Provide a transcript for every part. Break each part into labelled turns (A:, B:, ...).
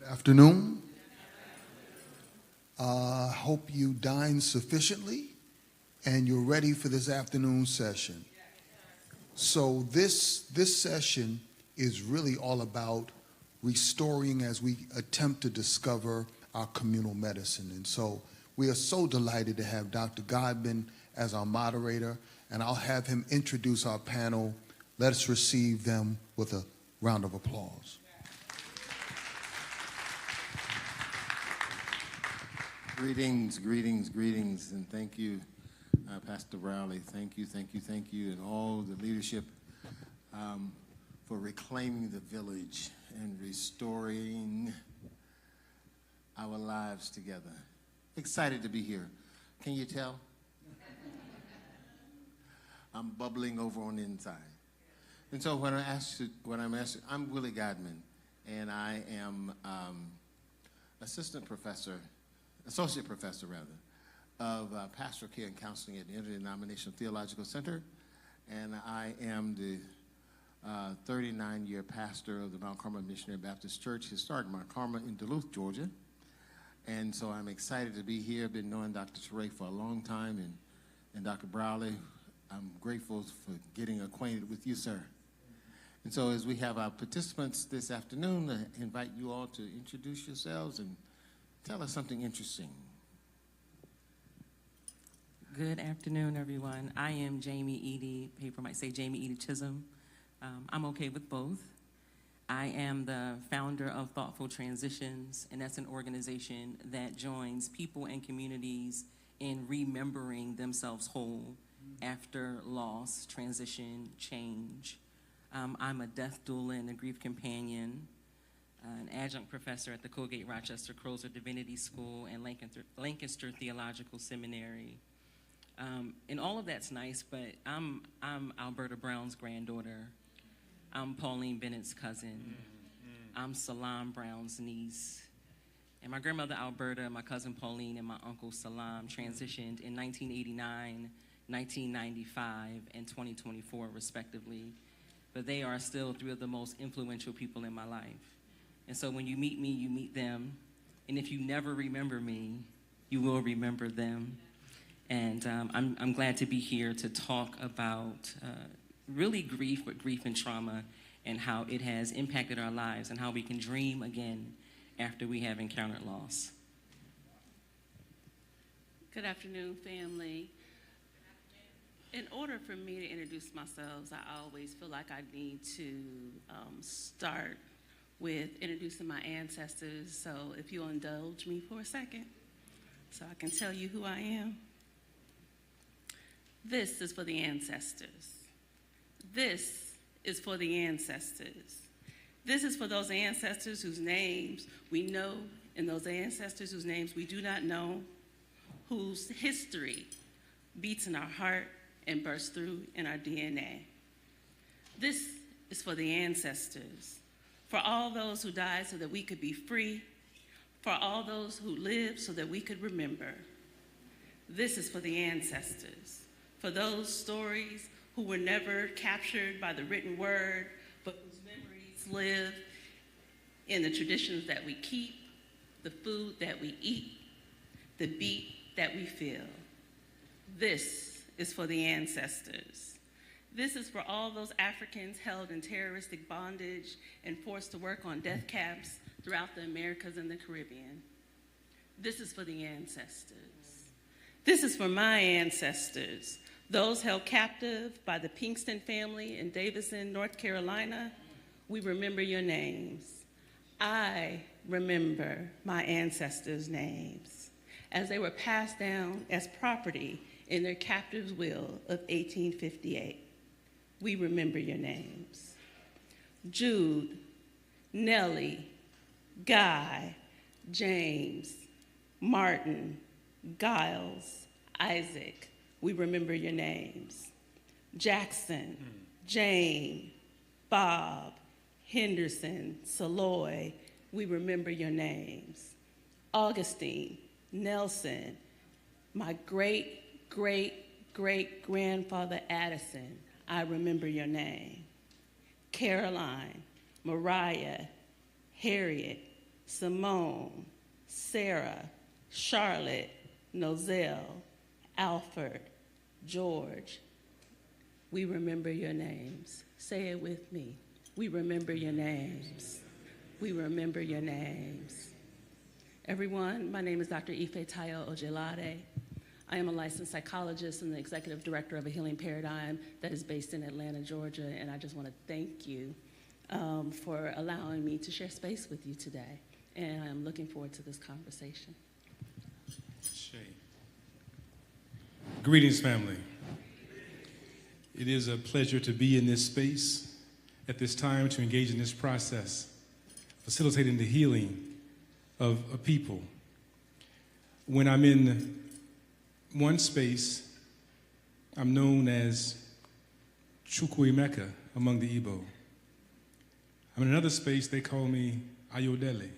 A: Afternoon. Hope you dined sufficiently and you're ready for this afternoon session. So this session is really all about restoring as we attempt to discover our communal medicine. And so we are so delighted to have Dr. Godman as our moderator, and I'll have him introduce our panel. Let us receive them with a round of applause.
B: Greetings, greetings, greetings, and thank you, Pastor Rowley. Thank you, and all the leadership for reclaiming the village and restoring our lives together. Excited to be here. Can you tell? I'm bubbling over on the inside. And so when I'm Willie Godman, and I am associate professor of pastoral care and counseling at the Interdenominational Theological Center, and I am the 39-year pastor of the Mount Carmel Missionary Baptist Church, historic Mount Carmel in Duluth, Georgia. And so I'm excited to be here. I've been knowing Dr. Teray for a long time, and Dr. Browley, I'm grateful for getting acquainted with you, sir. And so as we have our participants this afternoon, I invite you all to introduce yourselves and tell us something interesting.
C: Good afternoon, everyone. I am Jamie Edie. Paper might say Jamie Edie Chisholm. I'm okay with both. I am the founder of Thoughtful Transitions, and that's an organization that joins people and communities in remembering themselves whole after loss, transition, change. I'm a death doula and a grief companion, an adjunct professor at the Colgate Rochester Crozer Divinity School and Lancaster Theological Seminary. And all of that's nice, but I'm Alberta Brown's granddaughter. I'm Pauline Bennett's cousin. I'm Salam Brown's niece. And my grandmother Alberta, my cousin Pauline, and my uncle Salam transitioned in 1989, 1995, and 2024, respectively. But they are still three of the most influential people in my life. And so when you meet me, you meet them. And if you never remember me, you will remember them. And I'm glad to be here to talk about really grief, but grief and trauma, and how it has impacted our lives and how we can dream again after we have encountered loss.
D: Good afternoon, family. In order for me to introduce myself, I always feel like I need to start with introducing my ancestors. So if you'll indulge me for a second, so I can tell you who I am. This is for the ancestors. This is for the ancestors. This is for those ancestors whose names we know and those ancestors whose names we do not know, whose history beats in our heart and bursts through in our DNA. This is for the ancestors, for all those who died so that we could be free, for all those who lived so that we could remember. This is for the ancestors, for those stories who were never captured by the written word, but whose memories live in the traditions that we keep, the food that we eat, the beat that we feel. This is for the ancestors. This is for all those Africans held in terroristic bondage and forced to work on death camps throughout the Americas and the Caribbean. This is for the ancestors. This is for my ancestors, those held captive by the Pinkston family in Davison, North Carolina. We remember your names. I remember my ancestors' names as they were passed down as property in their captive's will of 1858. We remember your names. Jude, Nellie, Guy, James, Martin, Giles, Isaac, we remember your names. Jackson, Jane, Bob, Henderson, Saloy, we remember your names. Augustine, Nelson, my great-great-great-grandfather Addison, I remember your name. Caroline, Mariah, Harriet, Simone, Sarah, Charlotte, Nozelle, Alfred, George. We remember your names. Say it with me. We remember your names. We remember your names. Everyone, my name is Dr. Ife Tayo Ojelade. I am a licensed psychologist and the executive director of a healing paradigm that is based in Atlanta, Georgia, and I just want to thank you for allowing me to share space with you today, and I'm looking forward to this conversation.
E: Greetings, family. It is a pleasure to be in this space at this time to engage in this process, facilitating the healing of a people. When I'm in one space, I'm known as Chukwuemeka among the Igbo. I'm in another space, they call me Ayodele.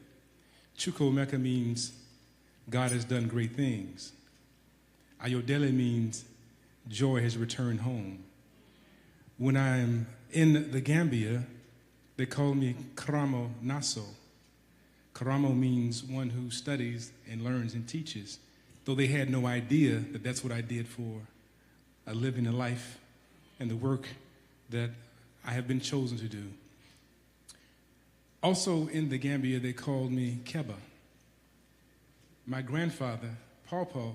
E: Chukwuemeka means God has done great things. Ayodele means joy has returned home. When I'm in the Gambia, they call me Karamo Naso. Karamo means one who studies and learns and teaches, though they had no idea that that's what I did for a living a life and the work that I have been chosen to do. Also in the Gambia, they called me Keba. My grandfather, Pawpaw,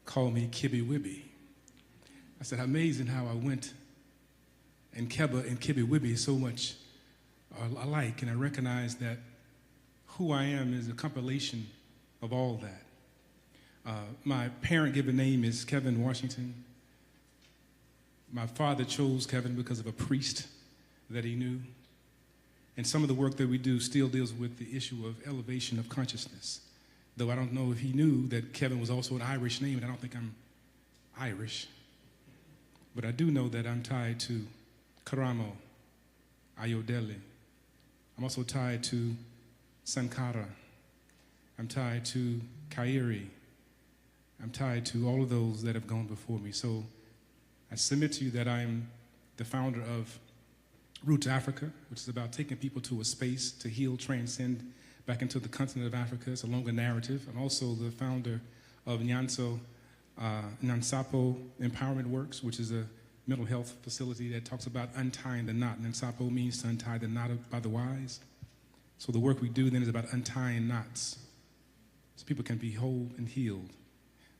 E: called me Kibby Wibby. I said, amazing how I went and Keba and Kibby Wibby so much alike, and I recognized that who I am is a compilation of all that. My parent-given name is Kevin Washington. My father chose Kevin because of a priest that he knew. And some of the work that we do still deals with the issue of elevation of consciousness. Though I don't know if he knew that Kevin was also an Irish name, and I don't think I'm Irish. But I do know that I'm tied to Karamo, Ayodele. I'm also tied to Sankara. I'm tied to Kairi. I'm tied to all of those that have gone before me. So I submit to you that I'm the founder of Root to Africa, which is about taking people to a space to heal, transcend back into the continent of Africa. It's a longer narrative. I'm also the founder of Nyansapo Empowerment Works, which is a mental health facility that talks about untying the knot. Nyansapo means to untie the knot by the wise. So the work we do then is about untying knots so people can be whole and healed.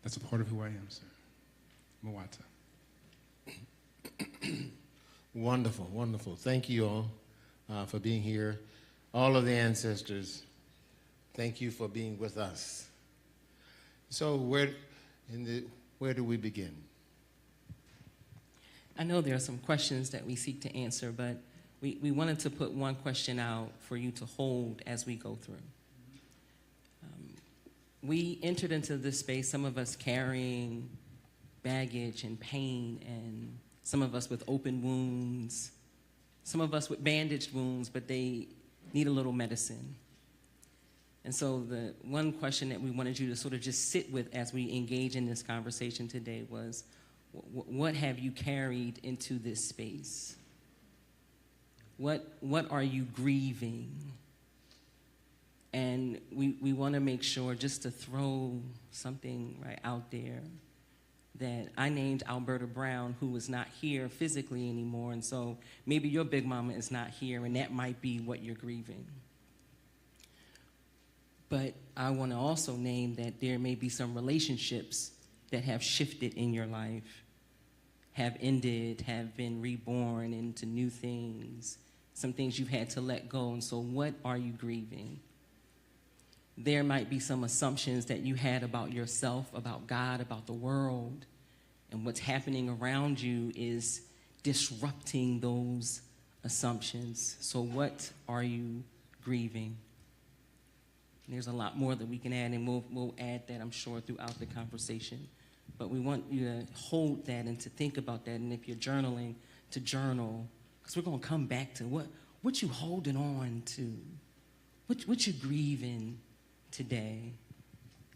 E: That's a part of who I am, sir. Moata.
B: Wonderful, wonderful. Thank you all for being here. All of the ancestors, thank you for being with us. So where do we begin?
C: I know there are some questions that we seek to answer, but we wanted to put one question out for you to hold as we go through. We entered into this space, some of us carrying baggage and pain, and some of us with open wounds, some of us with bandaged wounds, but they need a little medicine. And so the one question that we wanted you to sort of just sit with as we engage in this conversation today was, what have you carried into this space? What are you grieving? And we want to make sure, just to throw something right out there, that I named Alberta Brown, who is not here physically anymore, and so maybe your big mama is not here, and that might be what you're grieving. But I want to also name that there may be some relationships that have shifted in your life, have ended, have been reborn into new things, some things you've had to let go, and so what are you grieving? There might be some assumptions that you had about yourself, about God, about the world, and what's happening around you is disrupting those assumptions. So what are you grieving? There's a lot more that we can add, and we'll add that, I'm sure, throughout the conversation. But we want you to hold that and to think about that, and if you're journaling, to journal, because we're going to come back to what you holding on to, what you grieving today.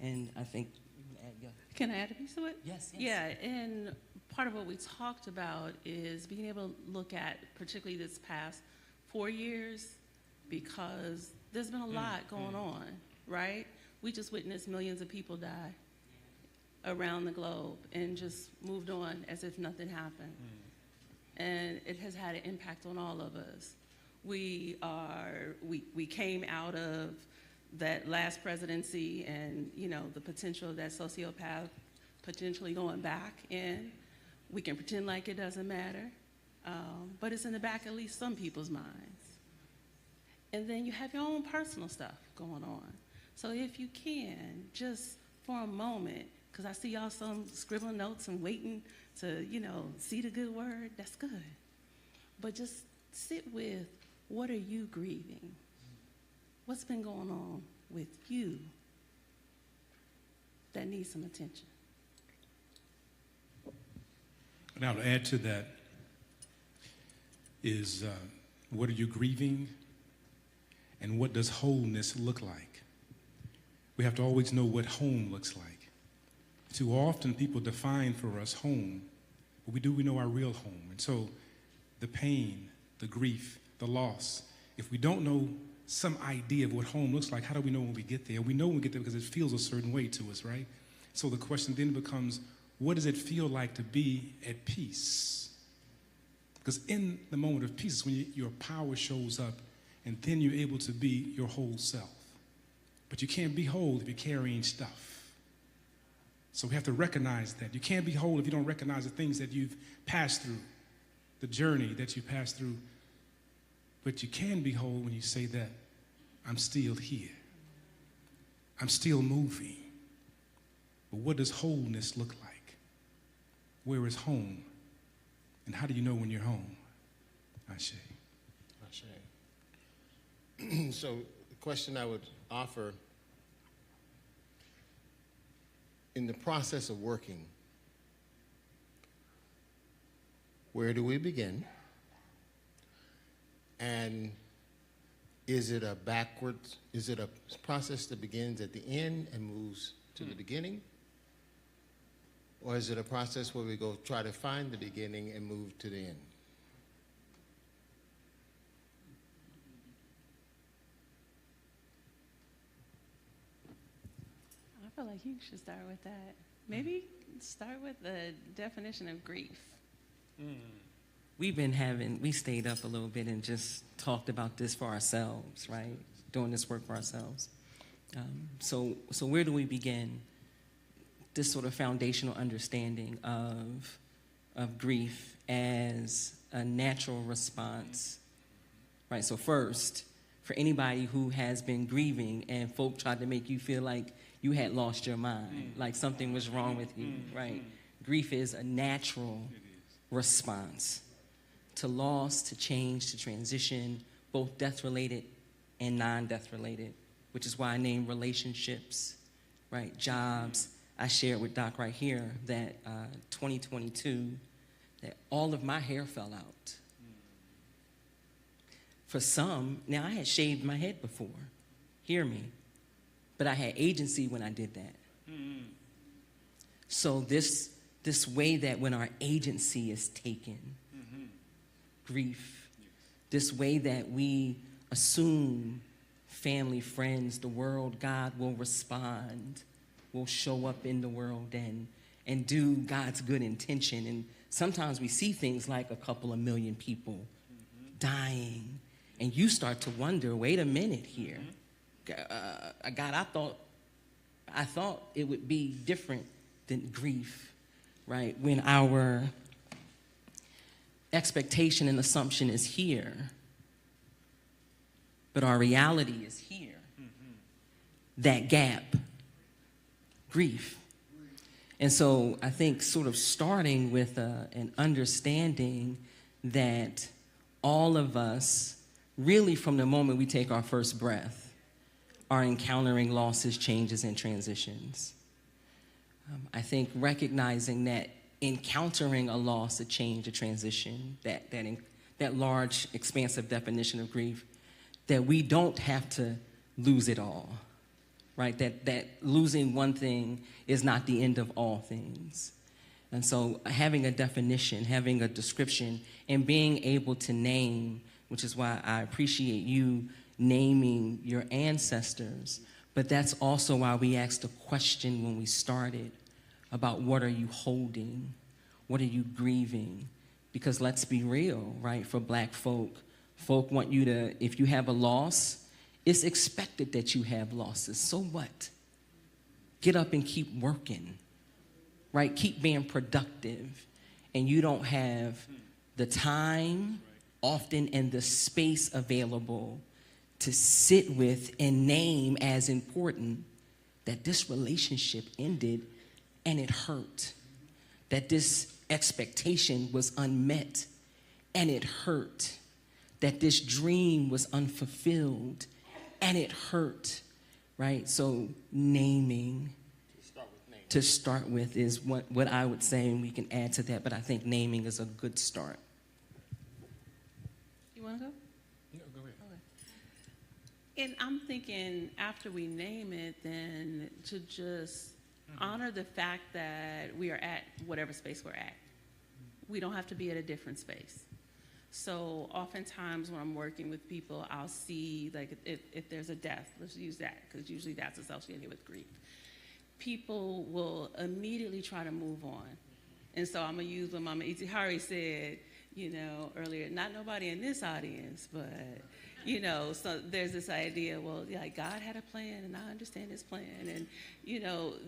C: And I think you can add, yeah.
D: Can I add a piece of it?
C: Yes.
D: Yeah, and part of what we talked about is being able to look at particularly this past 4 years, because There's been a lot going on, right? We just witnessed millions of people die around the globe and just moved on as if nothing happened. And it has had an impact on all of us. We came out of that last presidency and, you know, the potential of that sociopath potentially going back in. We can pretend like it doesn't matter, but it's in the back of at least some people's minds. And then you have your own personal stuff going on. So if you can, just for a moment, because I see y'all some scribbling notes and waiting to, you know, see the good word, that's good. But just sit with, what are you grieving? What's been going on with you that needs some attention?
E: Now, to add to that is, what are you grieving, and what does wholeness look like? We have to always know what home looks like. Too often people define for us home, but we know our real home. And so the pain, the grief, the loss, if we don't know some idea of what home looks like, how do we know when we get there? We know when we get there because it feels a certain way to us, right? So the question then becomes, what does it feel like to be at peace? Because in the moment of peace is when your power shows up, and then you're able to be your whole self. But you can't be whole if you're carrying stuff. So we have to recognize that. You can't be whole if you don't recognize the things that you've passed through, the journey that you passed through. But you can be whole when you say that, I'm still here. I'm still moving. But what does wholeness look like? Where is home? And how do you know when you're home? Ashe.
B: So the question I would offer, in the process of working, where do we begin? And is it a process that begins at the end and moves to the beginning? Or is it a process where we go try to find the beginning and move to the end?
D: I feel like you should start with that. Maybe start with the definition of grief.
C: We stayed up a little bit and just talked about this for ourselves, right? Doing this work for ourselves. So where do we begin? This sort of foundational understanding of grief as a natural response, right? So first, for anybody who has been grieving and folk tried to make you feel like you had lost your mind, like something was wrong with you, right? Grief is a natural response to loss, to change, to transition, both death-related and non-death-related, which is why I named relationships, right? Jobs. I shared with Doc right here that 2022, that all of my hair fell out. For some, now I had shaved my head before, hear me, but I had agency when I did that. So this way that when our agency is taken, grief, this way that we assume family, friends, the world, God will respond, will show up in the world and do God's good intention. And sometimes we see things like a couple of million people dying, and you start to wonder, wait a minute here. God, I thought it would be different than grief, right? When our expectation and assumption is here, but our reality is here. That gap, grief. And so I think sort of starting with an understanding that all of us, really from the moment we take our first breath, are encountering losses, changes, and transitions. I think recognizing that encountering a loss, a change, a transition, that large, expansive definition of grief, that we don't have to lose it all, right? That losing one thing is not the end of all things. And so having a definition, having a description, and being able to name, which is why I appreciate you naming your ancestors, but that's also why we asked a question when we started about what are you holding? What are you grieving? Because let's be real, right? For Black folk want you to, if you have a loss, it's expected that you have losses. So what? Get up and keep working, right? Keep being productive. And you don't have the time, often, and the space available to sit with and name as important that this relationship ended and it hurt, that this expectation was unmet and it hurt, that this dream was unfulfilled and it hurt, right? So naming to start with is what I would say, and we can add to that, but I think naming is a good start.
D: You want to go?
E: No, go ahead.
D: Okay. And I'm thinking after we name it, then to just honor the fact that we are at whatever space we're at. We don't have to be at a different space. So oftentimes when I'm working with people, I'll see, like, if there's a death, let's use that, because usually that's associated with grief. People will immediately try to move on. And so I'm going to use what Mama Itihari said, earlier, not nobody in this audience, but, so there's this idea, well, yeah, God had a plan, and I understand his plan. And,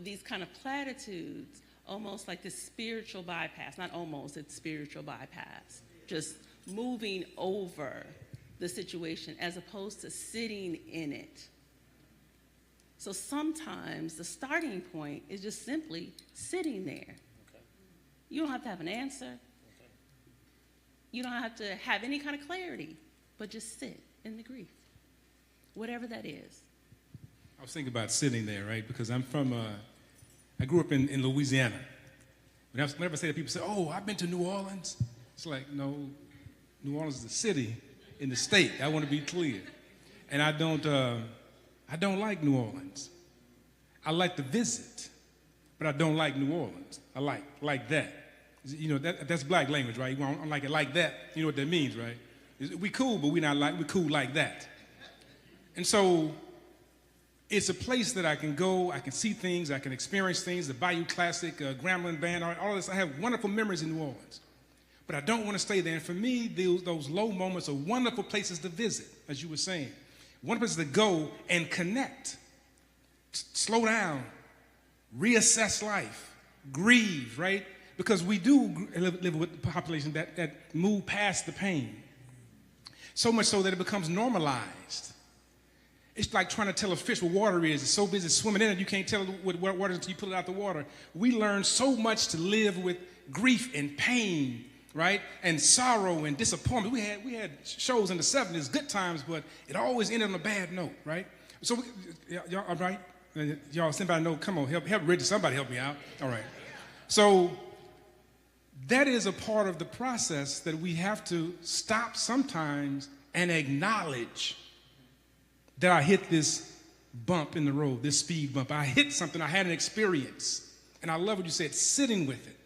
D: these kind of platitudes, almost like this spiritual bypass, not almost, it's spiritual bypass, just moving over the situation as opposed to sitting in it. So sometimes the starting point is just simply sitting there. Okay. You don't have to have an answer. Okay. You don't have to have any kind of clarity, but just sit in the grief, whatever that is.
E: I was thinking about sitting there, right? Because I grew up in Louisiana. Whenever I say that, people say, oh, I've been to New Orleans. It's like, no, New Orleans is a city in the state. I want to be clear. And I don't like New Orleans. I like to visit, but I don't like New Orleans. I like that. That's Black language, right? I don't like it like that. You know what that means, right? We cool, but we cool like that. And so it's a place that I can go, I can see things, I can experience things, the Bayou Classic, Grambling Band, all this. I have wonderful memories in New Orleans. But I don't want to stay there. And for me, those low moments are wonderful places to visit, as you were saying. One place to go and connect, slow down, reassess life, grieve, right? Because we do live with a population that move past the pain. So much so that it becomes normalized. It's like trying to tell a fish what water is. It's so busy swimming in it, you can't tell what water is until you pull it out the water. We learn so much to live with grief and pain, right? And sorrow and disappointment. We had shows in the 70s, good times, but it always ended on a bad note, right? So, y'all, all right? Y'all, somebody know, come on, help Richard, somebody help me out. All right. So, that is a part of the process that we have to stop sometimes and acknowledge that I hit this bump in the road, this speed bump. I hit something, I had an experience. And I love what you said, sitting with it.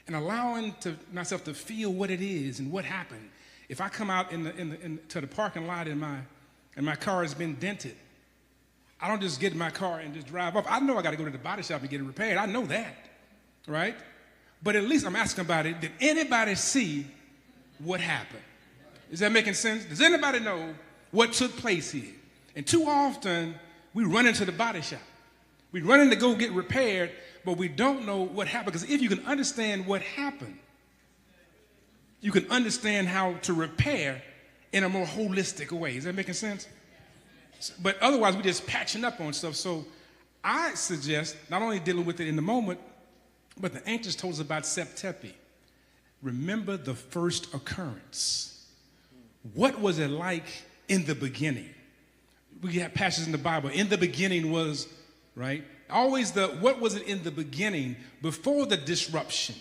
E: And allowing myself to feel what it is and what happened. If I come out to the parking lot and my car has been dented, I don't just get in my car and just drive off. I know I got to go to the body shop and get it repaired. I know that, right? But at least I'm asking about it. Did anybody see what happened? Is that making sense? Does anybody know what took place here? And too often, we run into the body shop. We run in to go get repaired, but we don't know what happened. Because if you can understand what happened, you can understand how to repair in a more holistic way. Is that making sense? But otherwise, we're just patching up on stuff. So I suggest not only dealing with it in the moment, but the ancients told us about Septepi. Remember the first occurrence. What was it like in the beginning? We have passages in the Bible. In the beginning was, right? Always what was it in the beginning, before the disruption,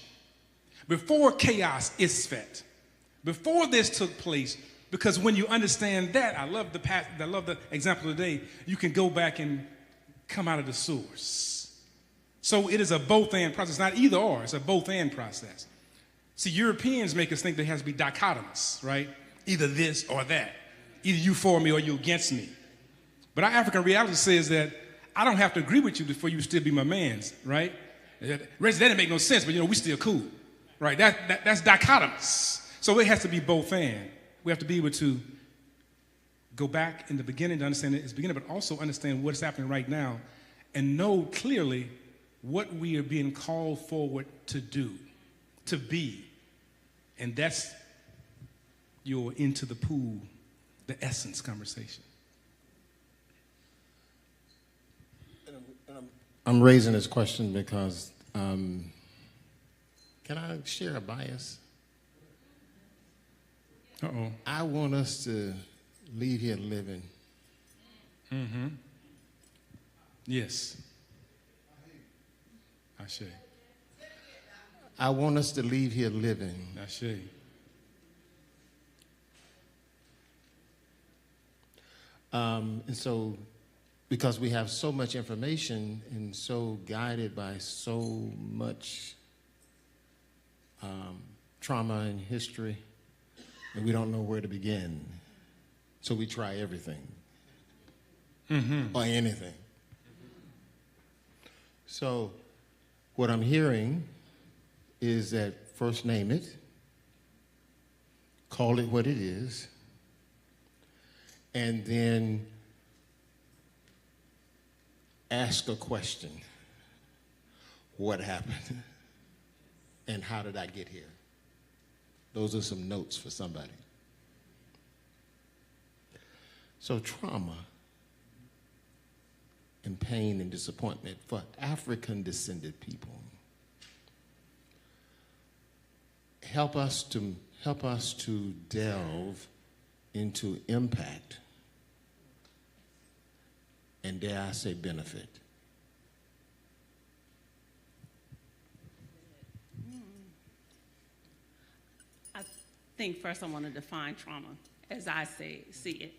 E: before chaos, Isfet, before this took place? Because when you understand that, I love the example today, you can go back and come out of the source. So it is a both-and process, not either or, it's a both-and process. See, Europeans make us think there has to be dichotomous, right? Either this or that. either you for me or you against me. But our African reality says that I don't have to agree with you before you still be my mans, right? That didn't make no sense, but we still cool, right? That's dichotomous. So it has to be both and. We have to be able to go back in the beginning to understand its beginning, but also understand what's happening right now and know clearly what we are being called forward to do, to be. And that's your into the pool, the essence conversation.
B: I'm raising this question because can I share a bias?
E: Uh-oh.
B: I want us to leave here living.
E: Mm-hmm. Yes. Ashe.
B: I want us to leave here living.
E: Ashe.
B: And so, because we have so much information and so guided by so much trauma and history, and we don't know where to begin. So we try everything or anything. So what I'm hearing is that first name it, call it what it is, and then ask a question. What happened? And how did I get here? Those are some notes for somebody. So trauma and pain and disappointment for African-descended people help us to delve into impact and, dare I say, benefit.
D: I think first I want to define trauma as I see it.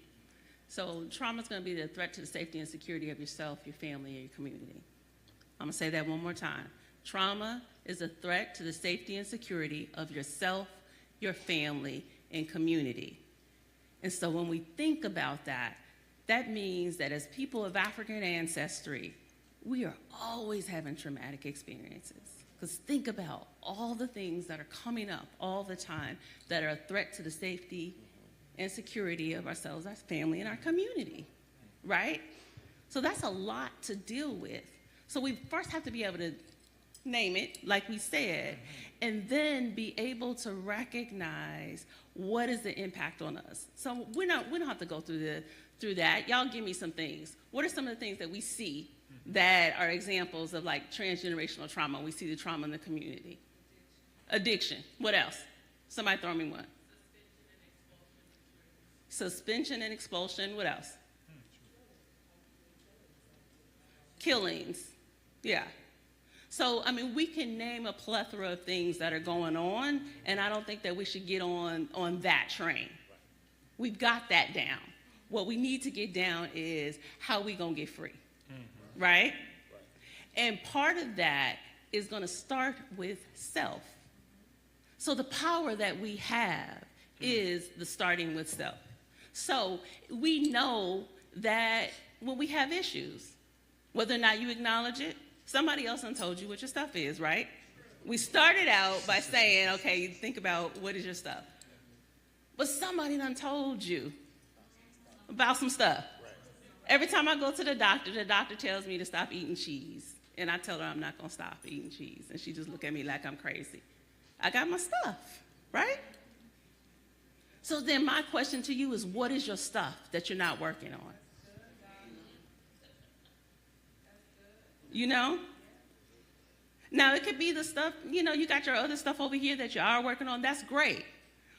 D: So trauma is going to be the threat to the safety and security of yourself, your family, and your community. I'm going to say that one more time. Trauma is a threat to the safety and security of yourself, your family, and community. And so when we think about that, that means that as people of African ancestry, we are always having traumatic experiences. Because think about all the things that are coming up all the time that are a threat to the safety and security of ourselves, our family, and our community, right? So that's a lot to deal with. So we first have to be able to name it, like we said, and then be able to recognize what is the impact on us. So we don't have to go through that. Y'all give me some things. What are some of the things that we see that are examples of like transgenerational trauma? We see the trauma in the community. Addiction. What else? Somebody throw me one. Suspension and expulsion. What else? Killings. Yeah. So, I mean, we can name a plethora of things that are going on, and I don't think that we should get on that train. We've got that down. What we need to get down is how we going to get free, right? And part of that is going to start with self. So the power that we have is the starting with self. So we know that when we have issues, whether or not you acknowledge it, somebody else done told you what your stuff is, right? We started out by saying, okay, think about what is your stuff. But somebody done told you about some stuff. Every time I go to the doctor tells me to stop eating cheese. And I tell her I'm not going to stop eating cheese. And she just look at me like I'm crazy. I got my stuff, right? So then my question to you is, what is your stuff that you're not working on? You know? Now, it could be the stuff, you know, you got your other stuff over here that you are working on. That's great.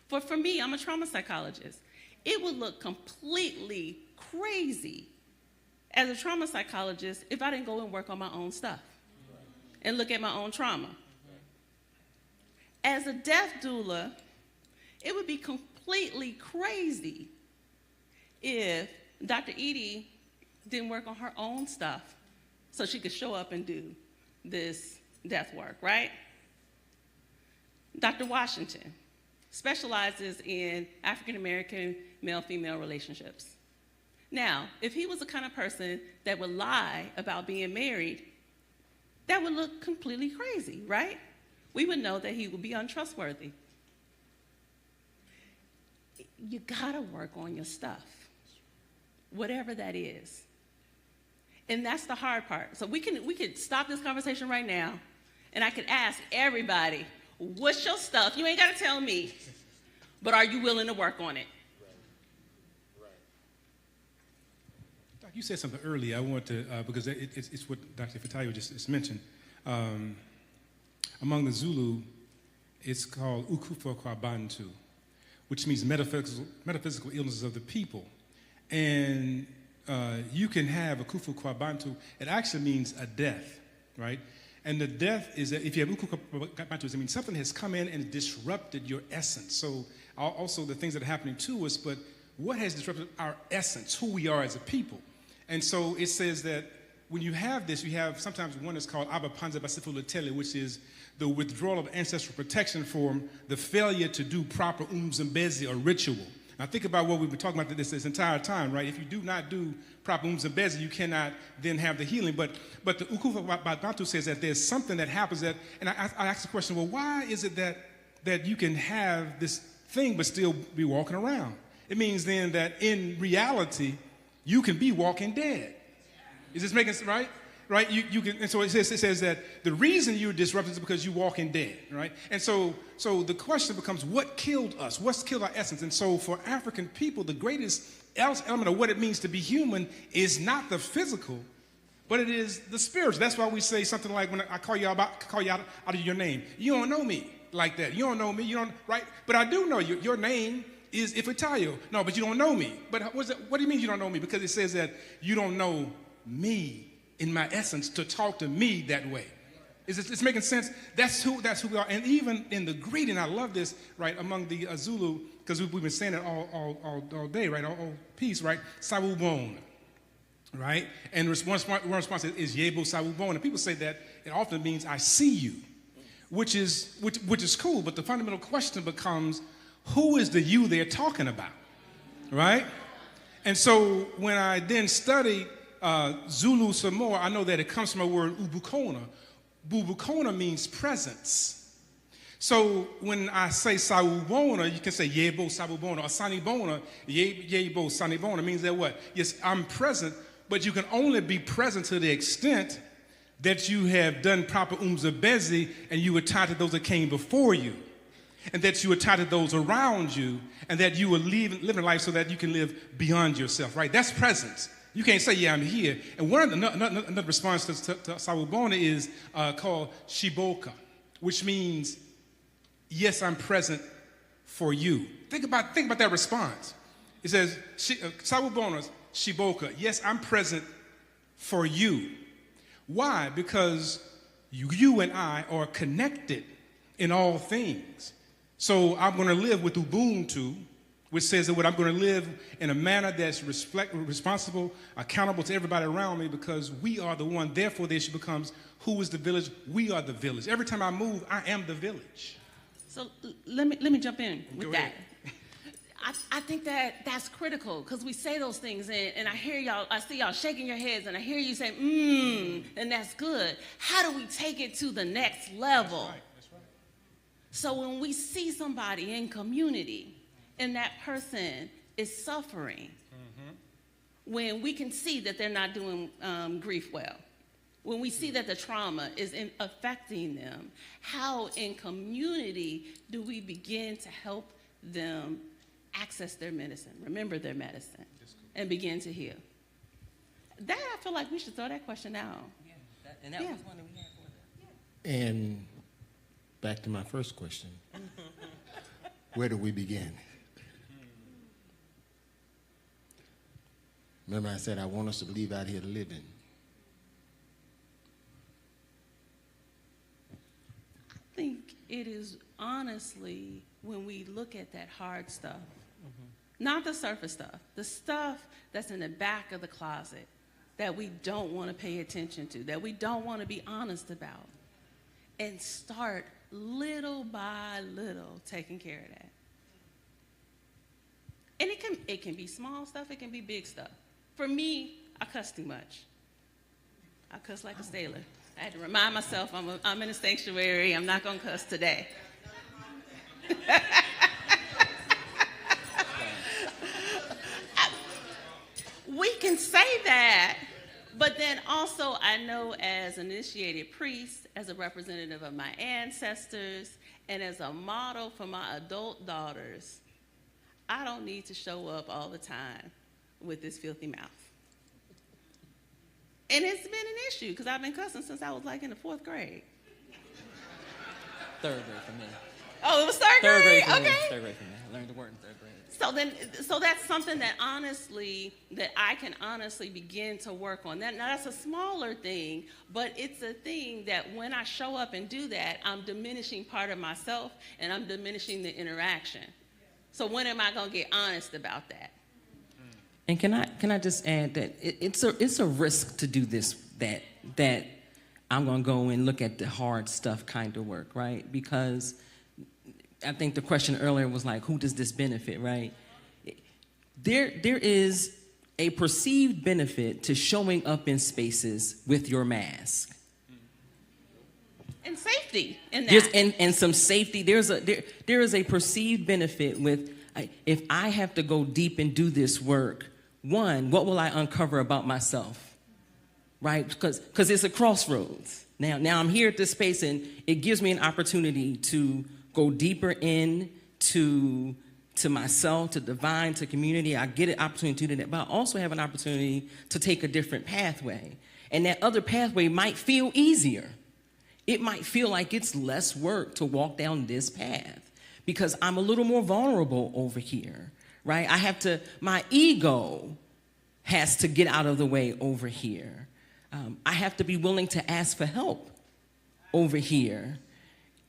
D: But for me, I'm a trauma psychologist. It would look completely crazy as a trauma psychologist if I didn't go and work on my own stuff and look at my own trauma. As a death doula, it would be completely crazy if Dr. Edie didn't work on her own stuff so she could show up and do this death work, right? Dr. Washington, specializes in African American male-female relationships. Now, if he was the kind of person that would lie about being married, that would look completely crazy, right? We would know that he would be untrustworthy. You gotta work on your stuff, whatever that is. And that's the hard part. So we could stop this conversation right now, and I could ask everybody, what's your stuff? You ain't gotta tell me, but are you willing to work on it?
E: Doc, you said something earlier. I want to, because it's what Dr. Fatayo just mentioned. Among the Zulu, it's called ukufa kwa bantu, which means metaphysical illnesses of the people. And you can have a kufu kwa bantu. It actually means a death, right? And the death is that if you have ukufu kwa bantu, it means something has come in and disrupted your essence. So also the things that are happening to us, but what has disrupted our essence, who we are as a people? And so it says that when you have this, you have sometimes one that's called abapanza basifulutele, which is the withdrawal of ancestral protection from the failure to do proper umzambezi or ritual. Now think about what we've been talking about this entire time, right? If you do not do proper umzambezi, you cannot then have the healing. But the Ukufa Bantu says that there's something that happens that, and I ask the question, well, why is it that you can have this thing but still be walking around? It means then that in reality, you can be walking dead. Is this making sense, right? Right? You can, and so it says that the reason you're disrupted is because you're walking dead, right? And so the question becomes, what killed us? What's killed our essence? And so for African people, the greatest element of what it means to be human is not the physical, but it is the spiritual. That's why we say something like, when I call you out of your name, you don't know me like that. You don't know me, you don't, right? But I do know you. Your name is Ifitayo. No, but you don't know me. But what do you mean you don't know me? Because it says that you don't know me in my essence to talk to me that way. It's making sense? That's who we are. And even in the greeting, I love this, right, among the Zulu, because we've been saying it all day, right, all peace, right? Sawubona, right? And one response is Yebo Sawubona. And people say that it often means I see you, which is cool, but the fundamental question becomes, who is the you they're talking about, right? And so when I then study Zulu some more, I know that it comes from a word ubukona. Bubukona means presence. So when I say sawubona, you can say yebo sawubona or sanibona, yebo sanibona means that what? Yes, I'm present, but you can only be present to the extent that you have done proper umzabezi and you were tied to those that came before you, and that you were tied to those around you, and that you were living life so that you can live beyond yourself, right? That's presence. You can't say, yeah, I'm here. And another response to Sawubona is called Shiboka, which means, yes, I'm present for you. Think about that response. It says, Sawubona, Shiboka, yes, I'm present for you. Why? Because you and I are connected in all things. So I'm going to live with Ubuntu, which says that I'm going to live in a manner that's responsible, accountable to everybody around me, because we are the one. Therefore, the issue becomes, who is the village? We are the village. Every time I move, I am the village.
D: So let me jump in with
E: Go
D: that.
E: ahead.
D: I think that's critical, because we say those things, and I hear y'all, I see y'all shaking your heads, and I hear you say, and that's good. How do we take it to the next level?
E: That's right.
D: So when we see somebody in community, and that person is suffering, when we can see that they're not doing grief well, when we see that the trauma is affecting them, how in community do we begin to help them access their medicine, remember their medicine, and begin to heal? That, I feel like we should throw that question out.
C: Yeah, that was one that we had for them.
B: And back to my first question. Where do we begin? Remember I said I want us to leave out here living.
D: I think it is honestly, when we look at that hard stuff, not the surface stuff, the stuff that's in the back of the closet that we don't want to pay attention to, that we don't want to be honest about, and start little by little taking care of that. And it can be small stuff, it can be big stuff. For me, I cuss too much. I cuss like a sailor. I had to remind myself I'm in a sanctuary, I'm not gonna cuss today. We can say that, but then also I know as an initiated priest, as a representative of my ancestors, and as a model for my adult daughters, I don't need to show up all the time with this filthy mouth. And it's been an issue because I've been cussing since I was like in the 4th grade.
F: Third grade for me.
D: Oh, it was third grade?
F: Third grade for me.
D: Okay.
F: Third grade for me. I learned the word in 3rd grade.
D: So that's something that I can honestly begin to work on. Now that's a smaller thing, but it's a thing that when I show up and do that, I'm diminishing part of myself and I'm diminishing the interaction. So when am I gonna get honest about that?
C: And can I just add that it's a risk to do this, that I'm going to go and look at the hard stuff kind of work, right? Because I think the question earlier was like, who does this benefit, right? There is a perceived benefit to showing up in spaces with your mask.
D: And safety in that.
C: And some safety. There is a perceived benefit with, if I have to go deep and do this work, one, what will I uncover about myself, right? Because it's a crossroads. Now I'm here at this space, and it gives me an opportunity to go deeper to myself, to divine, to community. I get an opportunity to do that, but I also have an opportunity to take a different pathway. And that other pathway might feel easier. It might feel like it's less work to walk down this path because I'm a little more vulnerable over here. Right? My ego has to get out of the way over here. I have to be willing to ask for help over here.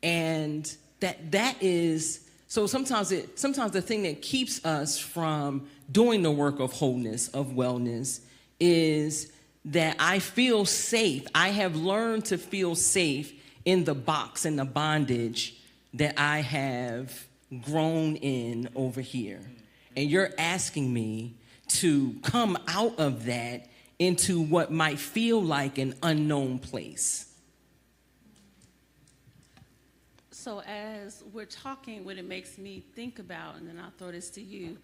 C: And that is, so sometimes the thing that keeps us from doing the work of wholeness, of wellness, is that I feel safe. I have learned to feel safe in the box and the bondage that I have grown in over here. And you're asking me to come out of that into what might feel like an unknown place.
D: So as we're talking, what it makes me think about, and then I'll throw this to you,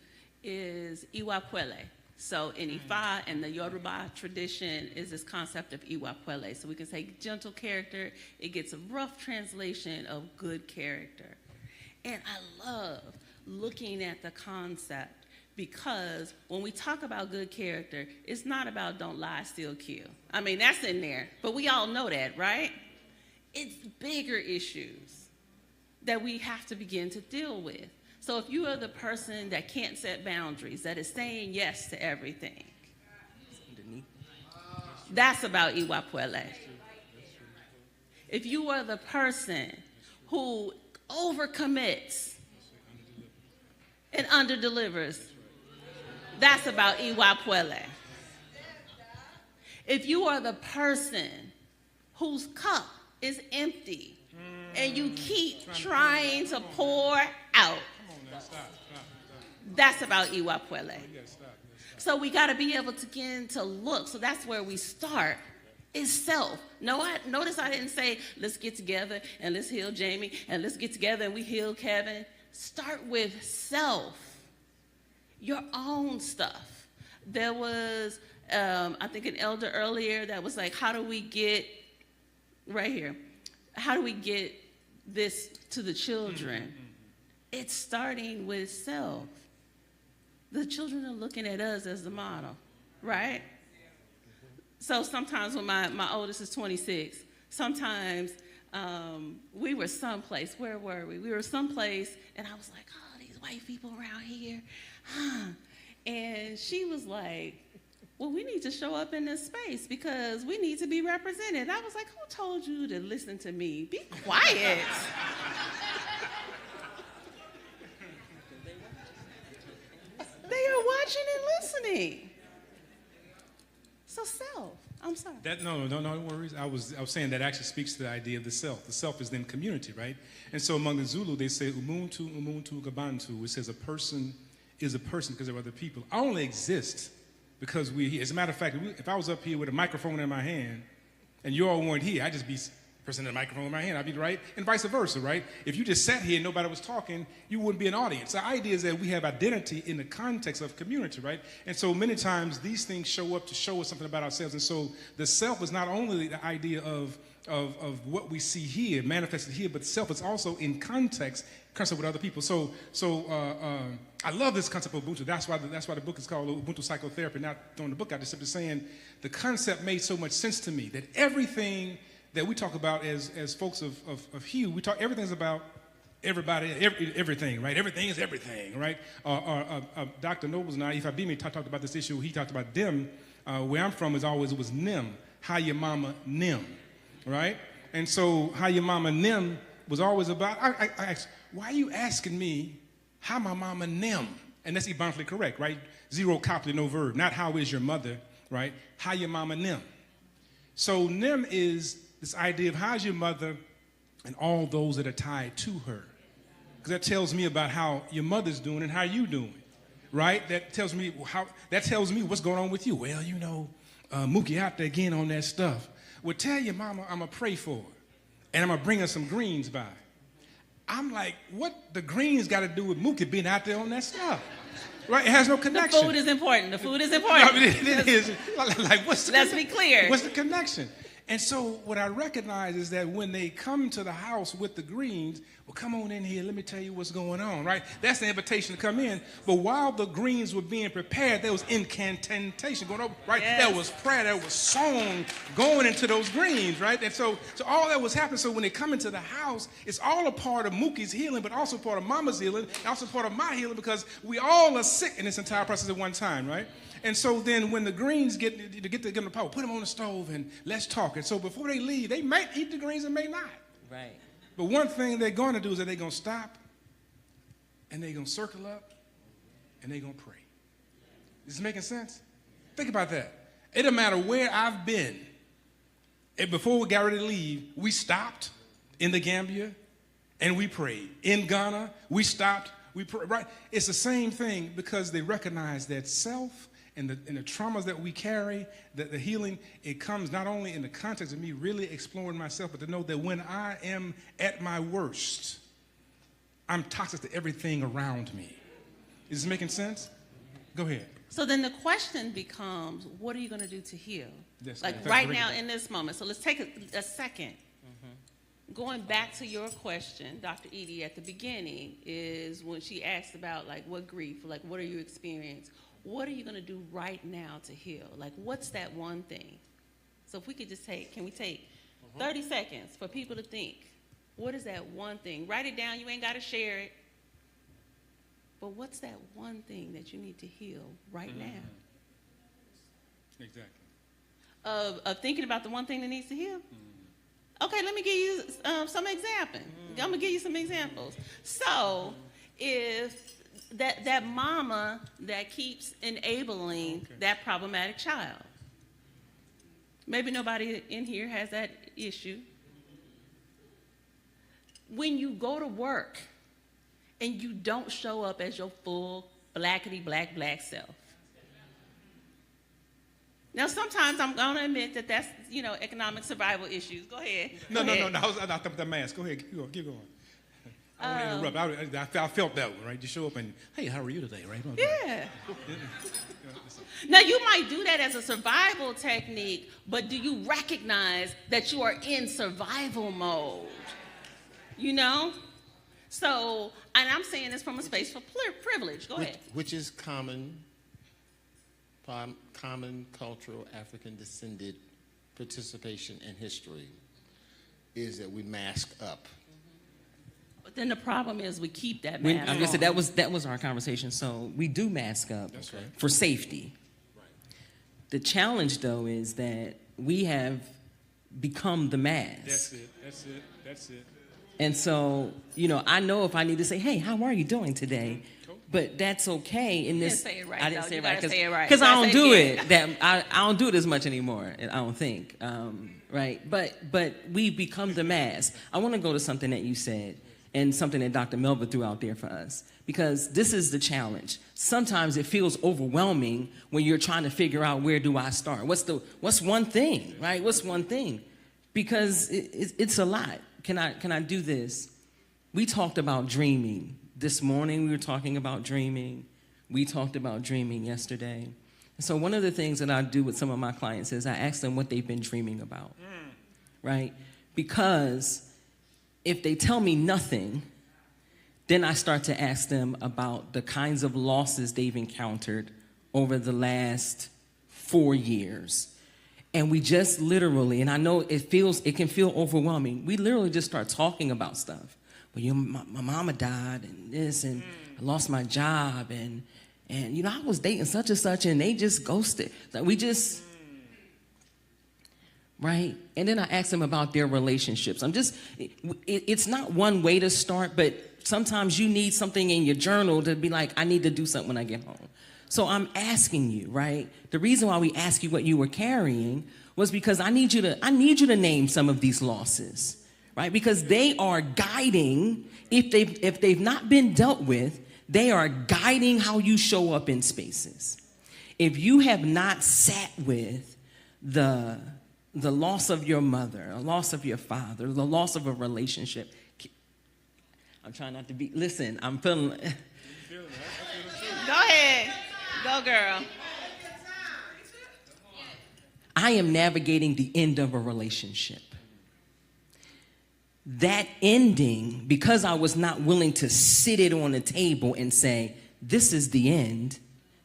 D: is Iwapwele. So in Ifa and the Yoruba tradition is this concept of Iwapwele. So we can say gentle character. It gets a rough translation of good character. And I love looking at the concept because when we talk about good character, it's not about don't lie, steal, kill. I mean, that's in there, but we all know that, right? It's bigger issues that we have to begin to deal with. So if you are the person that can't set boundaries, that is saying yes to everything, that's about Iwapwele. If you are the person who overcommits and underdelivers, that's about Iwapwele. If you are the person whose cup is empty and you keep trying to pour out, that's about Iwapwele. So we got to be able to begin to look. So that's where we start, is self. Notice I didn't say, let's get together and let's heal Jamie, and let's get together and we heal Kevin. Start with self, your own stuff. There was, I think, an elder earlier that was like, how do we get, right here, how do we get this to the children? It's starting with self. The children are looking at us as the model, right? So sometimes when my oldest is 26, sometimes we were someplace. Where were we? We were someplace, and I was like, oh, these white people around here. And she was like, well, we need to show up in this space because we need to be represented. I was like, who told you to listen to me? Be quiet. They are watching and listening. So self. I'm sorry.
E: No worries. I was saying that actually speaks to the idea of the self. The self is then community, right? And so among the Zulu, they say umuntu, umuntu, gabantu, which says a person is a person because of other people. I only exist because we're here. As a matter of fact, if I was up here with a microphone in my hand and you all weren't here, I'd just be person in the microphone in my hand, I'd be right, and vice versa, right? If you just sat here and nobody was talking, you wouldn't be an audience. The idea is that we have identity in the context of community, right? And so many times these things show up to show us something about ourselves. And so the self is not only the idea of what we see here, manifested here, but self is also in context with other people. So I love this concept of Ubuntu. That's why the book is called Ubuntu Psychotherapy. Not throwing the book out, just simply saying the concept made so much sense to me that everything that we talk about as folks of Hue, we talk everything's about everybody, everything, right? Everything is everything, right? Dr. Nobles and I, if I be me, talked about this issue. He talked about them. Where I'm from it was Nim, how your mama Nim, right? And so how your mama Nim was always about. I asked, why are you asking me how my mama Nim? And that's ebonically correct, right? Zero copy, no verb. Not how is your mother, right? How your mama Nim. So Nim is this idea of how's your mother and all those that are tied to her. Because that tells me about how your mother's doing and how you doing, right? That tells me what's going on with you. Well, you know, Mookie out there again on that stuff. Well, tell your mama I'm going to pray for her, and I'm going to bring her some greens by. I'm like, what the greens got to do with Mookie being out there on that stuff? Right? It has no connection.
D: The food is important. The food is important.
E: No, it is. Like,
D: Let's be clear.
E: What's the connection? And so what I recognize is that when they come to the house with the greens, well, come on in here, let me tell you what's going on, right? That's the invitation to come in. But while the greens were being prepared, there was incantation going on, right?
D: Yes.
E: There was prayer, there was song going into those greens, right? And so all that was happening. So when they come into the house, it's all a part of Mookie's healing, but also part of Mama's healing, and also part of my healing, because we all are sick in this entire process at one time, right? And so then when the greens get them the power, put them on the stove and let's talk. And so before they leave, they might eat the greens and may not.
C: Right.
E: But one thing they're going to do is that they're going to stop and they're going to circle up and they're going to pray. Is this making sense? Think about that. It doesn't matter where I've been. And before we got ready to leave, we stopped in the Gambia and we prayed. In Ghana, we stopped, we prayed. Right? It's the same thing because they recognize that self and the traumas that we carry, the healing, it comes not only in the context of me really exploring myself, but to know that when I am at my worst, I'm toxic to everything around me. Is this making sense? Go ahead.
D: So then the question becomes, what are you going to do to heal?
E: Yes,
D: like
E: ma'am.
D: right now in this moment. So let's take a second. Going back to your question, Dr. Edie, at the beginning, is when she asked about like what grief, like what are you experiencing? What are you going to do right now to heal? Like, what's that one thing? So if we could just can we take 30 seconds for people to think, what is that one thing? Write it down. You ain't got to share it. But what's that one thing that you need to heal right now?
E: Exactly.
D: Of thinking about the one thing that needs to heal? Okay, let me give you some examples. I'm going to give you some examples. So if that mama that keeps enabling that problematic child. Maybe nobody in here has that issue. When you go to work and you don't show up as your full blackety black self. Now, sometimes I'm going to admit that that's, economic survival issues. Go ahead.
E: No. I thought with the mask. Go ahead. Keep going. I don't want to interrupt. I felt that one, right? You show up and, hey, how are you today, right?
D: Yeah. Now, you might do that as a survival technique, but do you recognize that you are in survival mode? So, and I'm saying this from a space for privilege. Go ahead.
B: Which is common cultural African-descended participation in history, is that we mask up.
D: But then the problem is we keep that mask
C: I'm going to say that was our conversation. So we do mask up for safety.
B: Right.
C: The challenge, though, is that we have become the mask.
E: That's it.
C: And so, I know if I need to say, hey, how are you doing today? But that's okay in this.
D: You didn't say it right,
C: I didn't say it right
D: because
C: I don't do it. I don't do it as much anymore. I don't think. Right. But we become the mask. I want to go to something that you said, and something that Dr. Melva threw out there for us. Because this is the challenge. Sometimes it feels overwhelming when you're trying to figure out, where do I start? What's one thing, right? What's one thing? Because it's a lot. Can I do this? We talked about dreaming. This morning we were talking about dreaming. We talked about dreaming yesterday. And so one of the things that I do with some of my clients is I ask them what they've been dreaming about, right? Because if they tell me nothing, then I start to ask them about the kinds of losses they've encountered over the last 4 years. And we just literally, and I know it can feel overwhelming, we literally just start talking about stuff. Well, my mama died, and this, and I lost my job, and I was dating such and such, and they just ghosted. Like right? And then I ask them about their relationships. It's not one way to start, but sometimes you need something in your journal to be like, I need to do something when I get home. So I'm asking you, right? The reason why we ask you what you were carrying was because I need you to name some of these losses, right? Because they are guiding, if they've not been dealt with, they are guiding how you show up in spaces. If you have not sat with the loss of your mother, a loss of your father, the loss of a relationship, I'm trying not to be, listen, I'm feeling.
D: Go ahead. Go, girl.
C: I am navigating the end of a relationship. That ending, because I was not willing to sit it on the table and say, this is the end,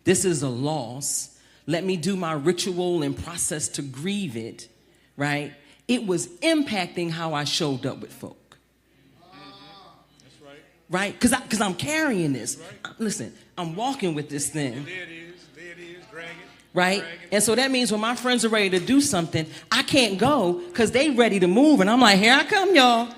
C: this is a loss, let me do my ritual and process to grieve it, right? It was impacting how I showed up with folk. Right? Because I'm carrying this. Right. Listen, I'm walking with this thing. And there it is, drag it. Right? Drag it. And so that means when my friends are ready to do something, I can't go because they ready to move. And I'm like, here I come, y'all.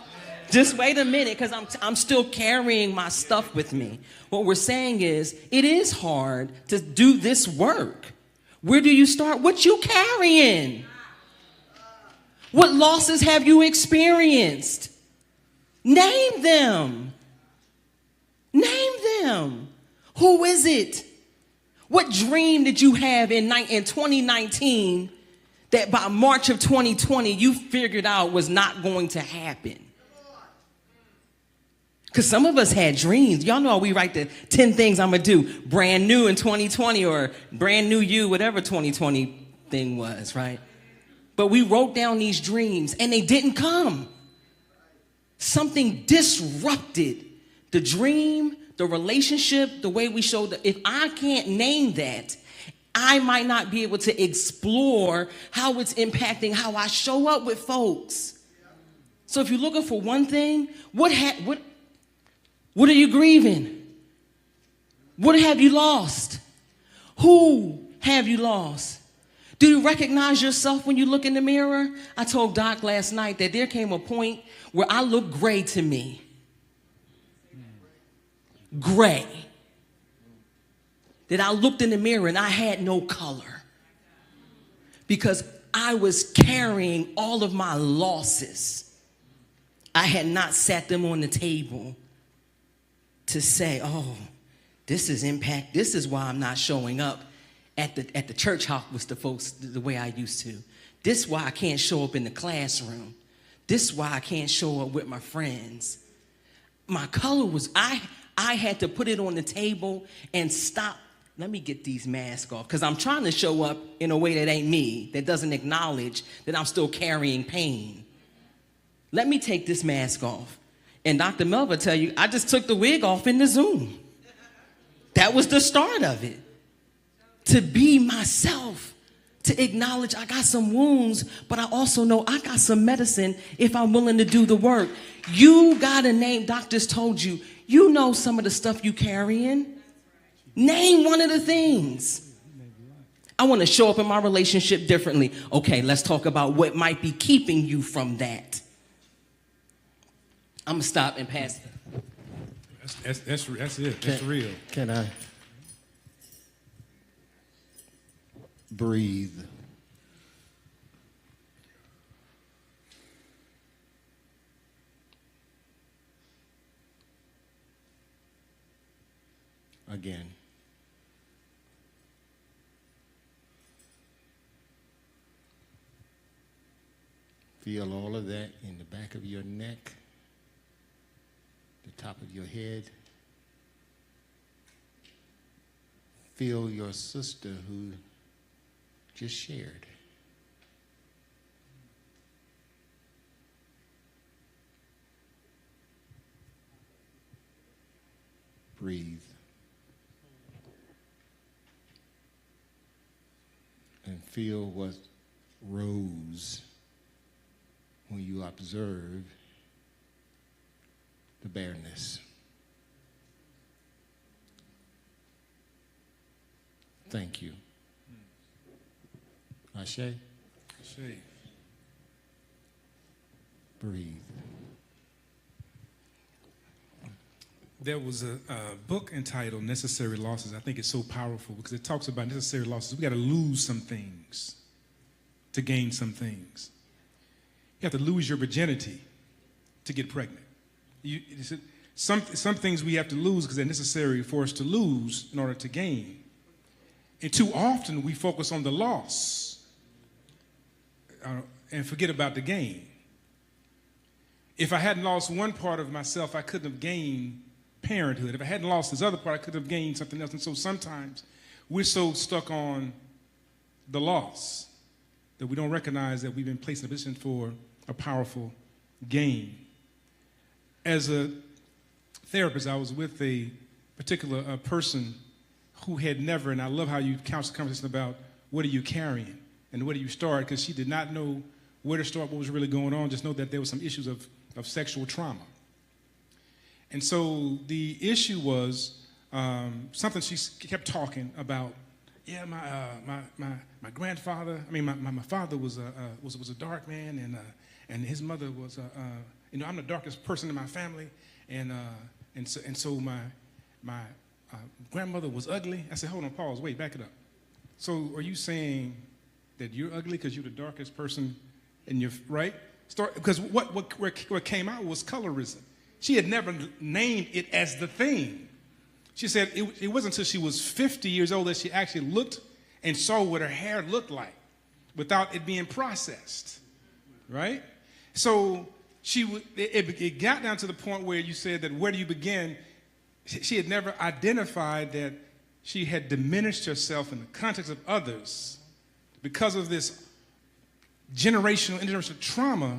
C: Just wait a minute, because I'm still carrying my stuff with me. What we're saying is, it is hard to do this work. Where do you start? What you carrying? What losses have you experienced? Name them. Name them. Who is it? What dream did you have in 2019 that by March of 2020 you figured out was not going to happen? Because some of us had dreams. Y'all know we write the 10 things I'm going to do brand new in 2020 or brand new you, whatever 2020 thing was, right? But we wrote down these dreams and they didn't come. Something disrupted the dream, the relationship, the way we showed. If I can't name that, I might not be able to explore how it's impacting how I show up with folks. So if you're looking for one thing, what are you grieving? What have you lost? Who have you lost? Do you recognize yourself when you look in the mirror? I told Doc last night that there came a point where I looked gray to me. Gray. That I looked in the mirror and I had no color. Because I was carrying all of my losses. I had not sat them on the table to say, oh, this is impact. This is why I'm not showing up at the church house with the folks the way I used to. This is why I can't show up in the classroom. This is why I can't show up with my friends. My color was, I had to put it on the table and stop. Let me get these masks off, because I'm trying to show up in a way that ain't me, that doesn't acknowledge that I'm still carrying pain. Let me take this mask off. And Dr. Melva tell you, I just took the wig off in the Zoom. That was the start of it. To be myself, to acknowledge I got some wounds, but I also know I got some medicine if I'm willing to do the work. You got a name. Doctors told you, you know some of the stuff you carrying. Name one of the things. I want to show up in my relationship differently. Okay, let's talk about what might be keeping you from that. I'm going to stop and pass it.
E: That's it. That's real.
B: Can I breathe? again. Feel all of that in the back of your neck, the top of your head. Feel your sister who just shared. Breathe. And feel what rose when you observe the bareness. Thank you. Ashe?
E: Say,
B: Breathe.
E: there was a book entitled Necessary Losses. I think it's so powerful because it talks about necessary losses. We got to lose some things to gain some things. You have to lose your virginity to get pregnant. Some things we have to lose because they're necessary for us to lose in order to gain. And too often we focus on the loss and forget about the gain. If I hadn't lost one part of myself, I couldn't have gained parenthood. If I hadn't lost this other part, I could have gained something else. And so sometimes we're so stuck on the loss that we don't recognize that we've been placed in a position for a powerful gain. As a therapist, I was with a particular person who had never, and I love how you counsel conversation about what are you carrying and where do you start, because she did not know where to start, what was really going on, just know that there were some issues of sexual trauma. And so the issue was something she kept talking about. Yeah, my grandfather, I mean, my father was a dark man, and his mother was I'm the darkest person in my family, and so my grandmother was ugly. I said, hold on, pause, wait, back it up. So are you saying that you're ugly because you're the darkest person in your, right? Because what came out was colorism. She had never named it as the thing. She said it wasn't until she was 50 years old that she actually looked and saw what her hair looked like without it being processed, right? So it got down to the point where you said that where do you begin? She had never identified that she had diminished herself in the context of others because of this intergenerational trauma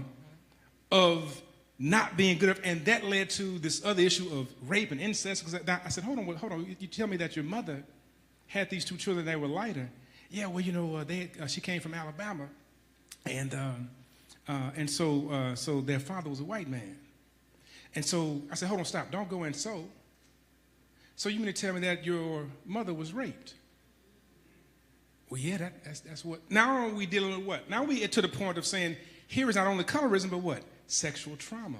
E: of not being good enough, and that led to this other issue of rape and incest. Because I said, hold on, you tell me that your mother had these two children that were lighter. Yeah, well, she came from Alabama, and so their father was a white man. And so I said, hold on, stop, don't go in. So you mean to tell me that your mother was raped? Well, yeah, that's what. Now are we dealing with what? Now we get to the point of saying, here is not only colorism, but what? Sexual trauma.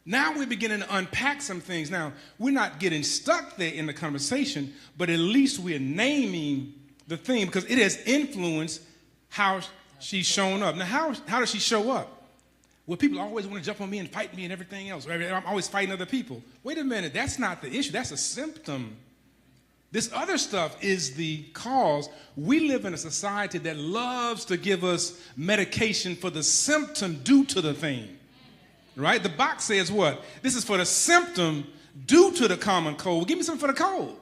E: Now we're beginning to unpack some things. Now, we're not getting stuck there in the conversation, but at least we're naming the thing because it has influenced how she's shown up. Now, how does she show up? Well, people always want to jump on me and fight me and everything else. I'm always fighting other people. Wait a minute, that's not the issue. That's a symptom. This other stuff is the cause. We live in a society that loves to give us medication for the symptom due to the thing, right? The box says what? This is for the symptom due to the common cold. Give me something for the cold,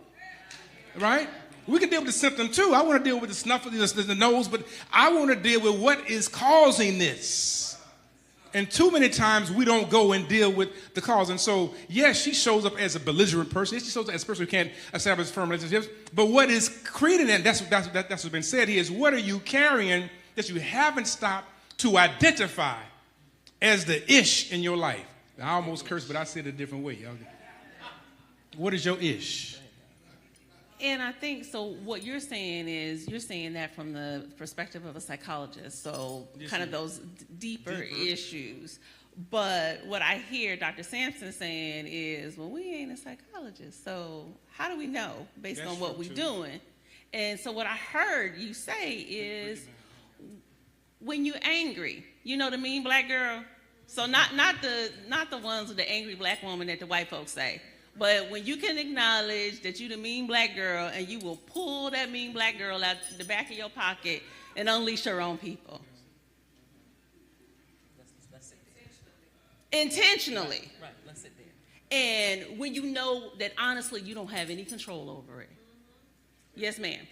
E: right? We can deal with the symptom too. I want to deal with the snuffle, the nose, but I want to deal with what is causing this. And too many times we don't go and deal with the cause. And so, yes, she shows up as a belligerent person. Yes, she shows up as a person who can't establish firm relationships. But what is creating that, that's what's been said here, is what are you carrying that you haven't stopped to identify as the ish in your life? I almost cursed, but I said it a different way. What is your ish?
D: And I think, so what you're saying is, you're saying that from the perspective of a psychologist, so
E: Yes,
D: kind of those deeper issues. But what I hear Dr. Sampson saying is, well, we ain't a psychologist, so how do we know based on what we're doing? And so what I heard you say is, when you're angry, you know the mean black girl? So not the ones with the angry black woman that the white folks say. But when you can acknowledge that you the mean black girl and you will pull that mean black girl out the back of your pocket and unleash her own people.
C: Let's sit there.
D: Intentionally.
C: Right, let's sit there.
D: And when you know that honestly you don't have any control over it. Yes, ma'am.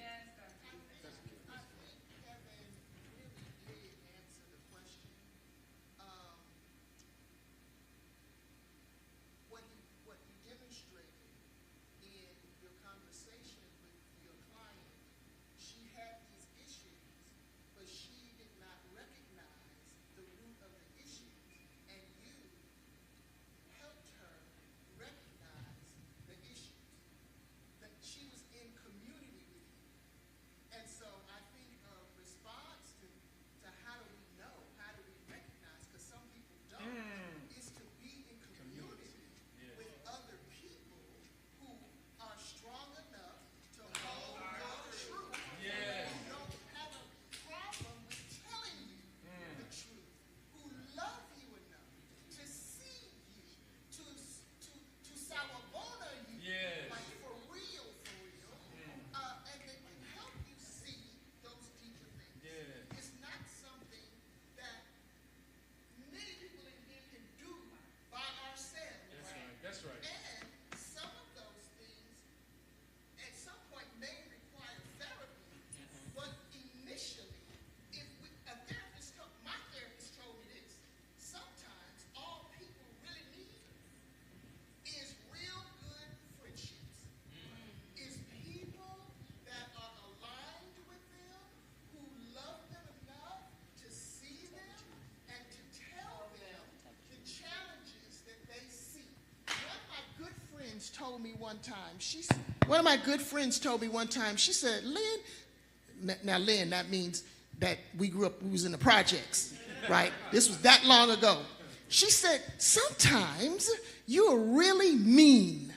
G: One of my good friends told me one time, she said, Lynn, now Lynn, that means that we was in the projects, right? This was that long ago. She said, sometimes you're really mean.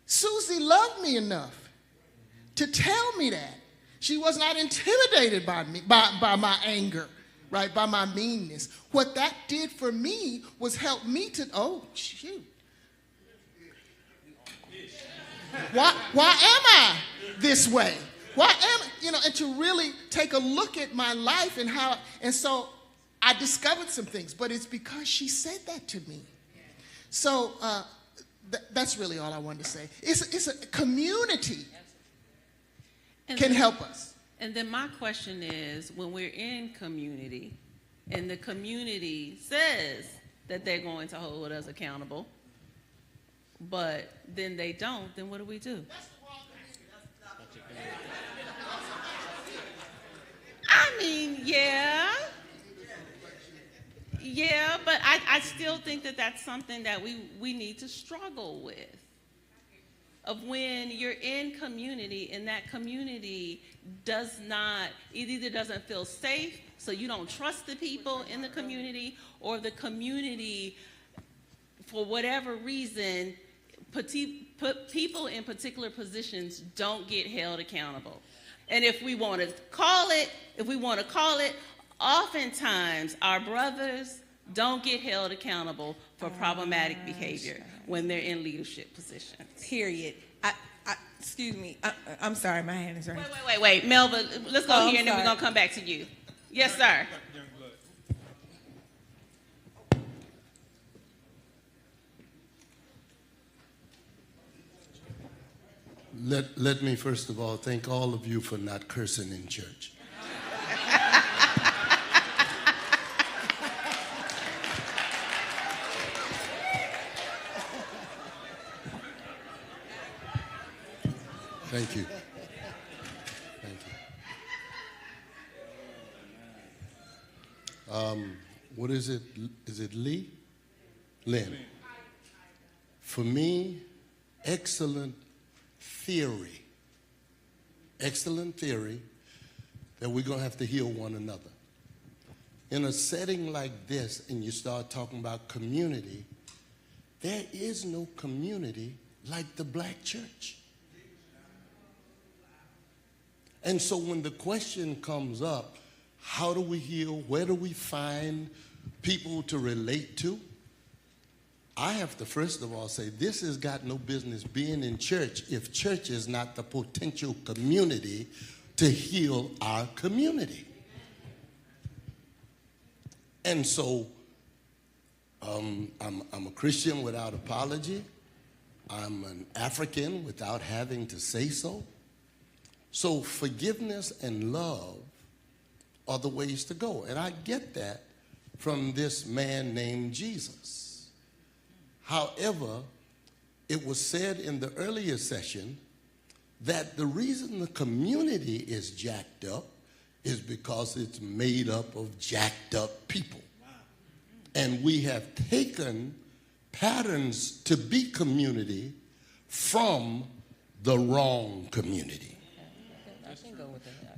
G: Susie loved me enough to tell me that. She was not intimidated by me, by my anger, right, by my meanness. What that did for me was help me to, oh, shoot. Why am I this way? Why am, and to really take a look at my life and how, and so I discovered some things, but it's because she said that to me. So that's really all I wanted to say. It's a community can help us.
D: And then my question is, when we're in community and the community says that they're going to hold us accountable, but then they don't, then what do we do? I mean, yeah, but I still think that that's something that we need to struggle with. Of when you're in community and that community either doesn't feel safe, so you don't trust the people in the community, or the community, for whatever reason, put people in particular positions don't get held accountable. And if we want to call it, oftentimes our brothers don't get held accountable for problematic behavior when they're in leadership positions.
H: Period. Excuse me. I'm sorry, my hand is raised.
D: Wait. Melva, let's go here and then we're going to come back to you. Yes, sir.
I: Let me first of all thank all of you for not cursing in church. Thank you. Thank you. What is it? Is it Lee? Lynn. For me, excellent theory that we're going to have to heal one another. In a setting like this, and you start talking about community, there is no community like the black church. And so when the question comes up, how do we heal? Where do we find people to relate to? I have to first of all say this has got no business being in church if church is not the potential community to heal our community. And so I'm a Christian without apology. I'm an African without having to say so. So forgiveness and love are the ways to go. And I get that from this man named Jesus. However, it was said in the earlier session that the reason the community is jacked up is because it's made up of jacked up people. And we have taken patterns to be community from the wrong community.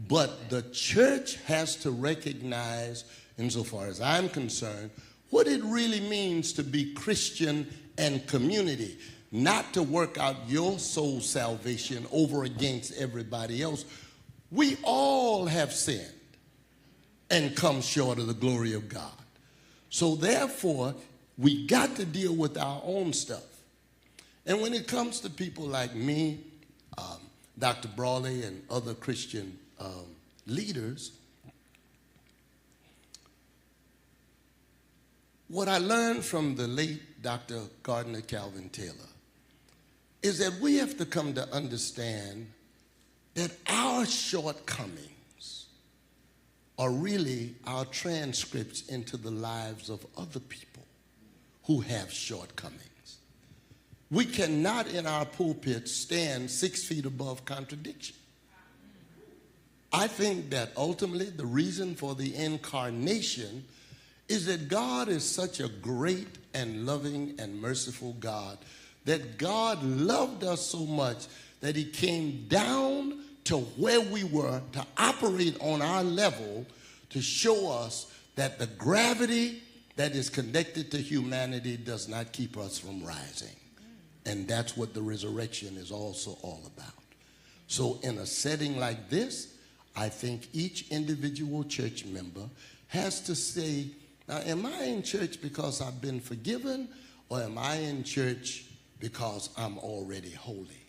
I: But the church has to recognize, insofar as I'm concerned, what it really means to be Christian and community. Not to work out your soul salvation over against everybody else. We all have sinned and come short of the glory of God. So therefore, we got to deal with our own stuff. And when it comes to people like me, Dr. Brawley and other Christian leaders, what I learned from the late Dr. Gardner Calvin Taylor is that we have to come to understand that our shortcomings are really our transcripts into the lives of other people who have shortcomings. We cannot in our pulpit stand 6 feet above contradiction. I think that ultimately the reason for the incarnation is that God is such a great and loving and merciful God that God loved us so much that he came down to where we were to operate on our level to show us that the gravity that is connected to humanity does not keep us from rising. And that's what the resurrection is also all about. So in a setting like this, I think each individual church member has to say, now, am I in church because I've been forgiven, or am I in church because I'm already holy?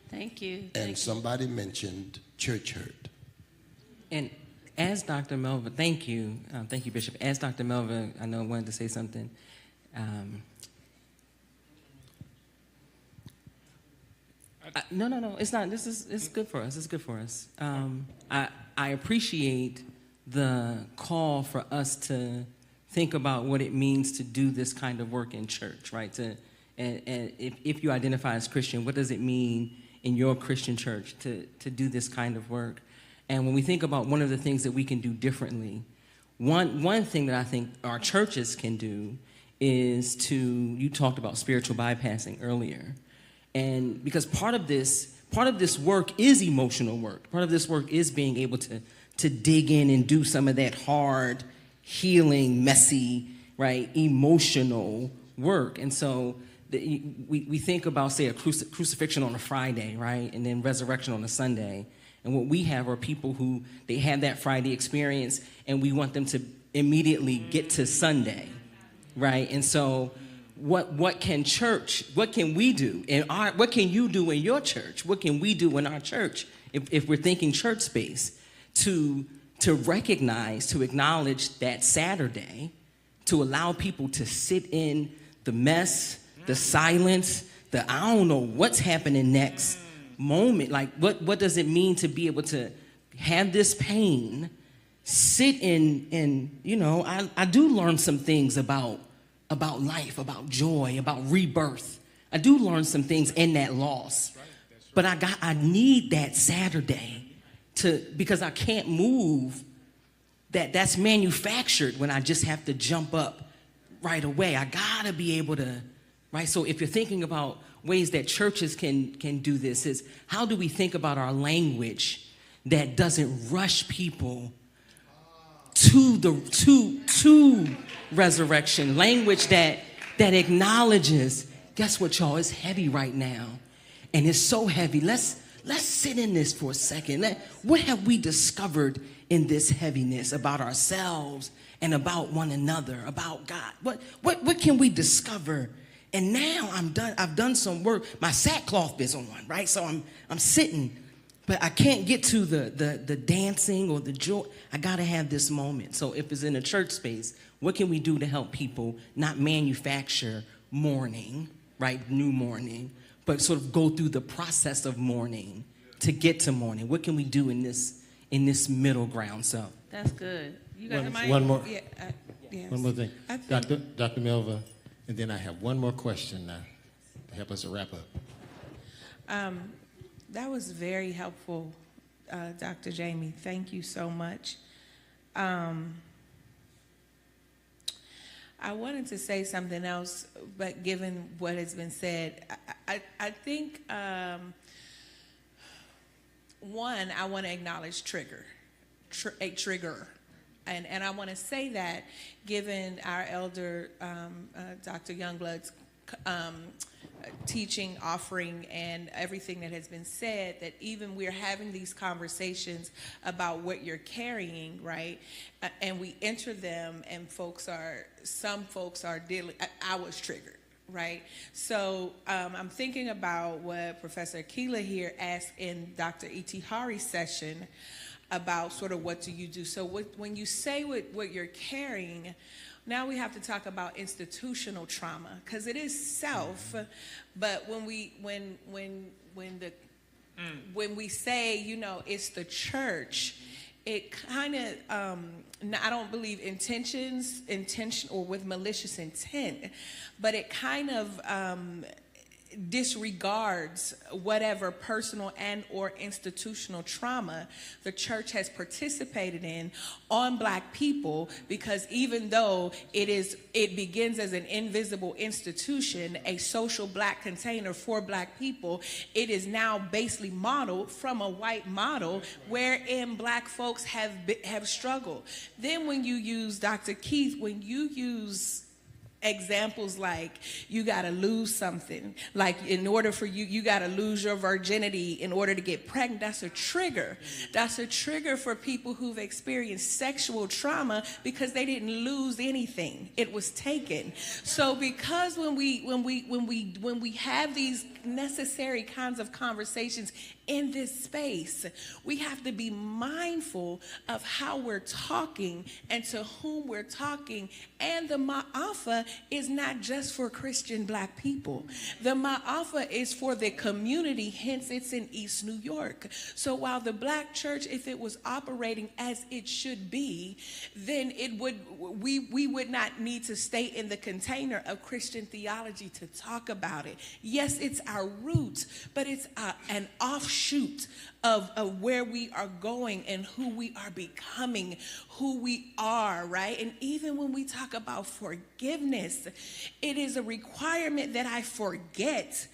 D: Thank you.
I: And somebody mentioned church hurt.
C: And as Dr. Melva, thank you, Bishop. As Dr. Melva, I know wanted to say something. No, it's not. It's good for us. It's good for us. I appreciate the call for us to think about what it means to do this kind of work in church, right? And if you identify as Christian, what does it mean in your Christian church to do this kind of work? And when we think about one of the things that we can do differently, one thing that I think our churches can do is you talked about spiritual bypassing earlier. And because part of this work is emotional work. Part of this work is being able to dig in and do some of that hard, healing, messy, right, emotional work. And so we think about, say, a crucifixion on a Friday, right, and then resurrection on a Sunday. And what we have are people who, they have that Friday experience, and we want them to immediately get to Sunday, right? And so what can we do? What can you do in your church? What can we do in our church if we're thinking church space to recognize, to acknowledge that Saturday, to allow people to sit in the mess, the silence, I don't know what's happening next moment. Like, what does it mean to be able to have this pain, sit in, I do learn some things about life, about joy, about rebirth. I do learn some things in that loss. But I need that Saturday because I can't move that's manufactured when I just have to jump up right away. I gotta be able to, right? So if you're thinking about ways that churches can do this, is how do we think about our language that doesn't rush people to resurrection, language that acknowledges, guess what, y'all, it's heavy right now. And it's so heavy. Let's sit in this for a second. What have we discovered in this heaviness about ourselves
F: and about one another, about God. What can we discover? And now I've done some work. My sackcloth is on, right? So I'm sitting, but I can't get to the dancing or the joy. I gotta have this moment. So if it's in a church space, what can we do to help people not manufacture mourning, right? New mourning, but sort of go through the process of mourning to get to mourning. What can we do in this middle ground? So
D: That's good. You got the mic?
B: One more.
H: Yeah, yes.
B: One more thing.
H: I think-
B: Dr. Melva, and then I have one more question now to help us wrap up.
H: That was very helpful, Dr. Jamie. Thank you so much. I wanted to say something else, but given what has been said, I think, one, I want to acknowledge a trigger. And I want to say that given our elder, Dr. Youngblood's teaching, offering, and everything that has been said, that even we're having these conversations about what you're carrying, right? And we enter them, and some folks are dealing, I was triggered, right? So I'm thinking about what Professor Akila here asked in Dr. E.T. Hari's session about sort of what do you do. So when you say what you're carrying, now we have to talk about institutional trauma, because it is self, but when we say, you know, it's the church, it kind of, I don't believe intention or with malicious intent, but it kind of disregards whatever personal and or institutional trauma the church has participated in on Black people, because even though it begins as an invisible institution, a social Black container for Black people, it is now basically modeled from a white model wherein Black folks have struggled. Then when you use, Dr. Keith, when you use examples like you got to lose something, like in order for you got to lose your virginity in order to get pregnant, that's a trigger. That's a trigger for people who've experienced sexual trauma because they didn't lose anything, it was taken. So because when we have these necessary kinds of conversations in this space, we have to be mindful of how we're talking and to whom we're talking. And the ma'afa is not just for Christian Black people. The ma'afa is for the community, hence it's in East New York. So while the Black church, if it was operating as it should be, then we would not need to stay in the container of Christian theology to talk about it. Yes, it's our roots, but it's an offshoot of where we are going and who we are becoming, who we are, right? And even when we talk about forgiveness, it is a requirement that I forgive,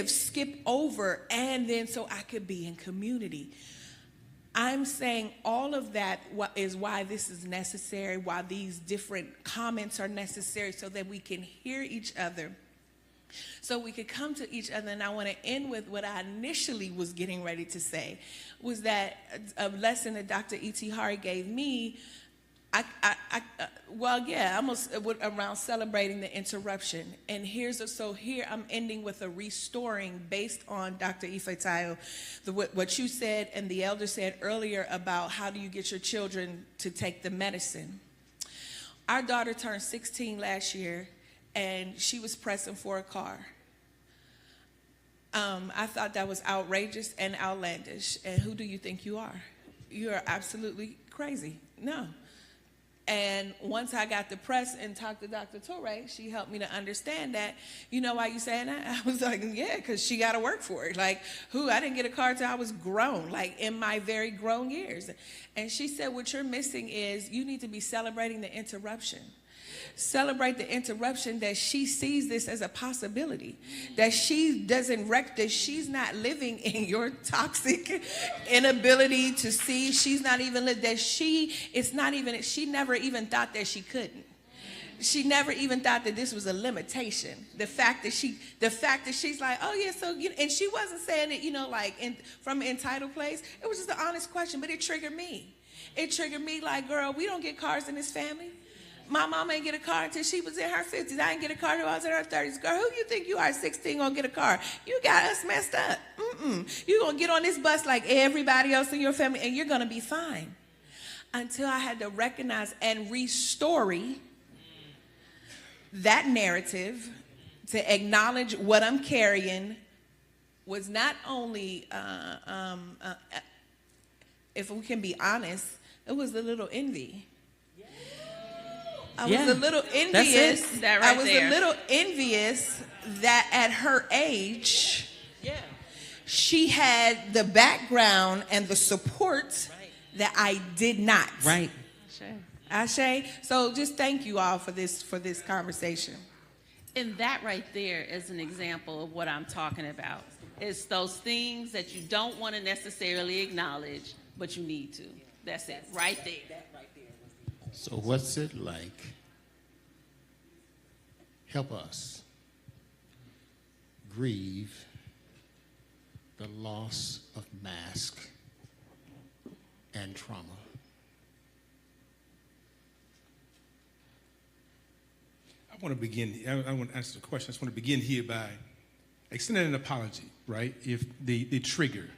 H: skip over, and then so I could be in community. I'm saying all of that is why this is necessary, why these different comments are necessary, so that we can hear each other, so we could come to each other. And I want to end with what I initially was getting ready to say, was that a lesson that Dr. E.T. Hari gave me, almost around celebrating the interruption. And here I'm ending with a restoring based on Dr. Ifeitayo, what you said and the elder said earlier about how do you get your children to take the medicine. Our daughter turned 16 last year, and she was pressing for a car. I thought that was outrageous and outlandish. And who do you think you are? You are absolutely crazy. No. And once I got the press and talked to Dr. Torre, she helped me to understand that. You know why you saying that? I was like, yeah, because she got to work for it. Like, I didn't get a car till I was grown, like in my very grown years. And she said, what you're missing is you need to be celebrating the interruption. Celebrate the interruption, that she sees this as a possibility, that she doesn't that she's not living in your toxic inability to see. She's not even that she never even thought that she couldn't. She never even thought that this was a limitation. The fact that she's like, oh yeah, so and she wasn't saying it, like from an entitled place. It was just an honest question, but it triggered me. It triggered me like, girl, we don't get cars in this family. My mama ain't get a car until she was in her 50s. I didn't get a car until I was in her 30s. Girl, who you think you are, 16, gonna get a car? You got us messed up. You're gonna get on this bus like everybody else in your family, and you're gonna be fine. Until I had to recognize and restory that narrative, to acknowledge what I'm carrying was not only, if we can be honest, it was a little envy. I was a little envious.
D: That right
H: I was
D: there.
H: a little envious that at her age, she had the background and the support that I did not.
F: Right.
H: Ashe. So just thank you all for this conversation.
D: And that right there is an example of what I'm talking about. It's those things that you don't want to necessarily acknowledge, but you need to. That's it, right there.
B: So what's it like? Help us grieve the loss of mask and trauma.
E: I want to begin, I want to answer the question. I just want to begin here by extending an apology, right? If the trigger,